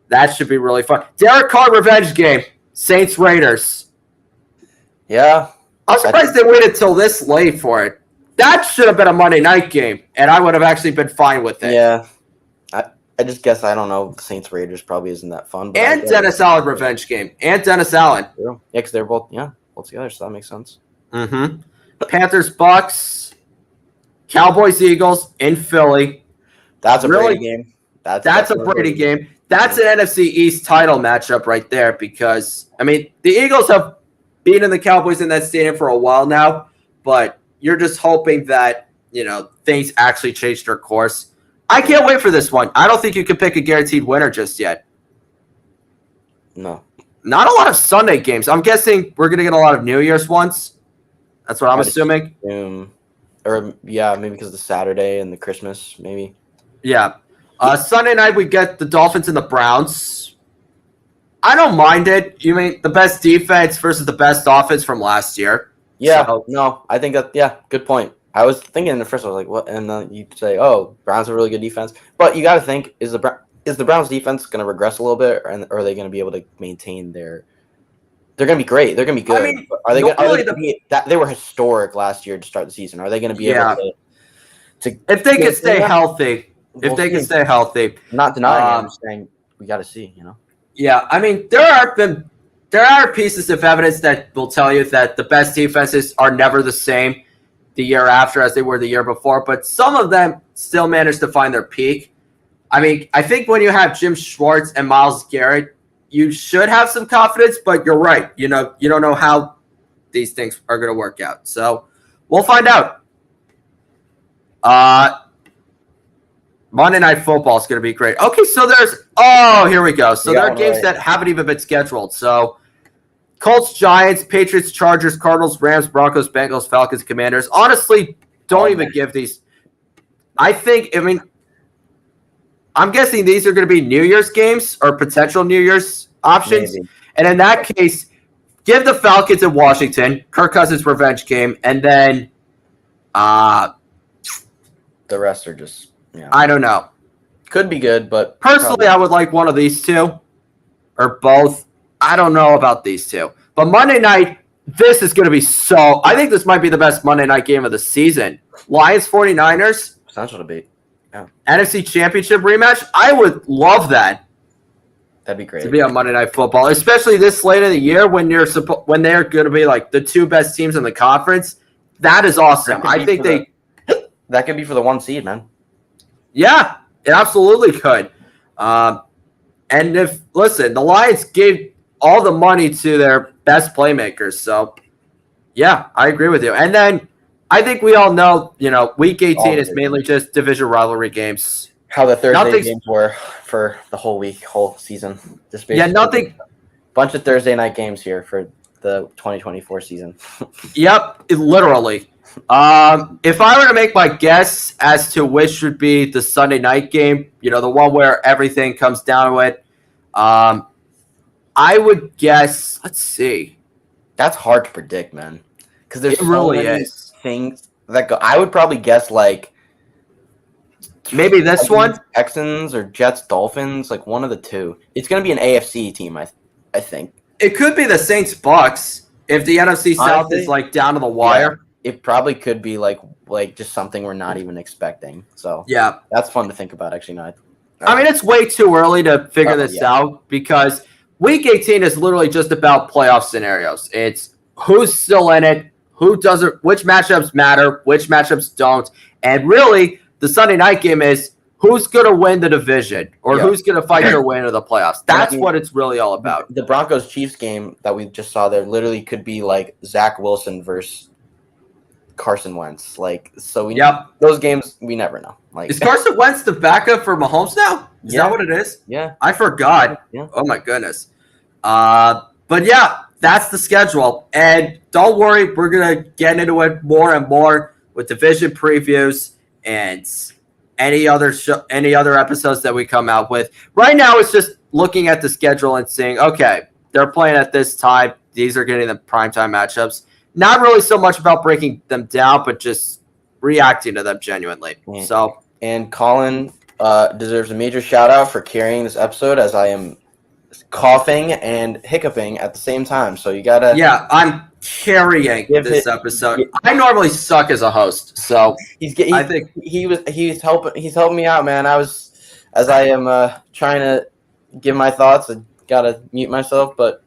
That should be really fun. Derek Carr revenge game. Saints, Raiders. Yeah. I'm surprised they waited till this late for it. That should have been a Monday night game, and I would have actually been fine with it. Yeah. I just guess, I don't know, Saints Raiders probably isn't that fun. But And Dennis Allen revenge game. And Dennis Allen. Yeah, because they're both together, so that makes sense. Mm-hmm. Panthers, Bucks, Cowboys, Eagles in Philly. That's a Brady game. That's a Brady game. That's an NFC East title matchup right there because, I mean, the Eagles have beaten the Cowboys in that stadium for a while now, but you're just hoping that, things actually change their course. I can't wait for this one. I don't think you can pick a guaranteed winner just yet. No. Not a lot of Sunday games. I'm guessing we're going to get a lot of New Year's ones. That's what I'm assuming. Or, maybe because of the Saturday and the Christmas, maybe. Yeah. Sunday night, we get the Dolphins and the Browns. I don't mind it. You mean the best defense versus the best offense from last year. Yeah. So, no, I think that, good point. I was thinking at first, I was like, what? And then you say, oh, Browns have really good defense. But you got to think, is the Browns defense going to regress a little bit, or are they going to be able to maintain their – they're going to be great. They're going to be good. I mean, are they going to be – they were historic last year to start the season. Are they going to be able to – if they can stay healthy. If they can stay healthy. Not denying it, I'm just saying we got to see, Yeah, I mean, there are pieces of evidence that will tell you that the best defenses are never the same the year after as they were the year before, but some of them still managed to find their peak. I mean, I think when you have Jim Schwartz and Myles Garrett, you should have some confidence, but you're right. You don't know how these things are going to work out. So we'll find out. Monday Night Football is going to be great. Okay, so here we go. So there are games that haven't even been scheduled. So Colts, Giants, Patriots, Chargers, Cardinals, Rams, Broncos, Bengals, Falcons, Commanders. Honestly, don't even give these. I'm guessing these are going to be New Year's games or potential New Year's options. Maybe. And in that case, give the Falcons in Washington, Kirk Cousins' revenge game, and then the rest are just, I don't know. Could be good, but personally, I would like one of these two or both. I don't know about these two. But Monday night, this is going to be I think this might be the best Monday night game of the season. Lions 49ers. Potential to be. Yeah. NFC Championship rematch. I would love that. That'd be great. To be on Monday Night Football, especially this late in the year when they're going to be like the two best teams in the conference. That is awesome. I think that could be for the 1 seed, man. Yeah, it absolutely could. And the Lions gave all the money to their best playmakers. So, yeah, I agree with you. And then I think we all know, Week 18 is mainly just division rivalry games. How the Thursday games were for the whole season. Nothing. Bunch of Thursday night games here for the 2024 season. Yep, literally. If I were to make my guess as to which would be the Sunday night game, the one where everything comes down to it, I would guess. Let's see. That's hard to predict, man. Because there's so many things that go. I would probably guess like maybe this one, Texans or Jets, Dolphins, like one of the two. It's gonna be an AFC team, I think. It could be the Saints Bucks if the NFC South is like down to the wire. Yeah. It probably could be like just something we're not even expecting. So yeah, that's fun to think about. Actually, not. I mean, it's way too early to figure this out because Week 18 is literally just about playoff scenarios. It's who's still in it, who doesn't, which matchups matter, which matchups don't, and really the Sunday night game is who's going to win the division or who's going to fight their way into the playoffs. That's what it's really all about. The Broncos-Chiefs game that we just saw there literally could be like Zach Wilson versus Carson Wentz. Those games we never know. Is Carson Wentz the backup for Mahomes now? Is that what it is? Yeah. I forgot. Yeah. Oh my goodness. But yeah, that's the schedule. And don't worry, we're gonna get into it more and more with division previews and any other episodes that we come out with. Right now it's just looking at the schedule and seeing, okay, they're playing at this time. These are getting the primetime matchups. Not really so much about breaking them down, but just reacting to them genuinely. And Colin deserves a major shout out for carrying this episode, as I am coughing and hiccuping at the same time. So you gotta. Yeah, I'm carrying this episode. I normally suck as a host, so I think he's helping me out, man. As I am trying to give my thoughts, I gotta mute myself, but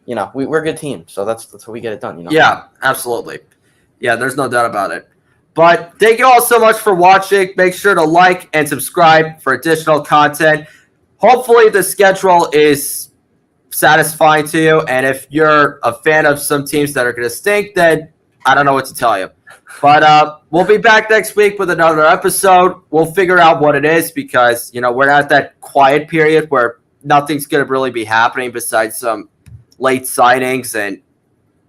we're a good team, so that's how we get it done. Yeah, absolutely. Yeah, there's no doubt about it. But thank you all so much for watching. Make sure to like and subscribe for additional content. Hopefully the schedule is satisfying to you. And if you're a fan of some teams that are going to stink, then I don't know what to tell you. But we'll be back next week with another episode. We'll figure out what it is because, we're at that quiet period where nothing's going to really be happening besides some late signings and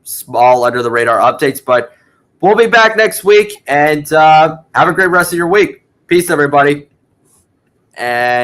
small under-the-radar updates. But we'll be back next week, and have a great rest of your week. Peace, everybody. And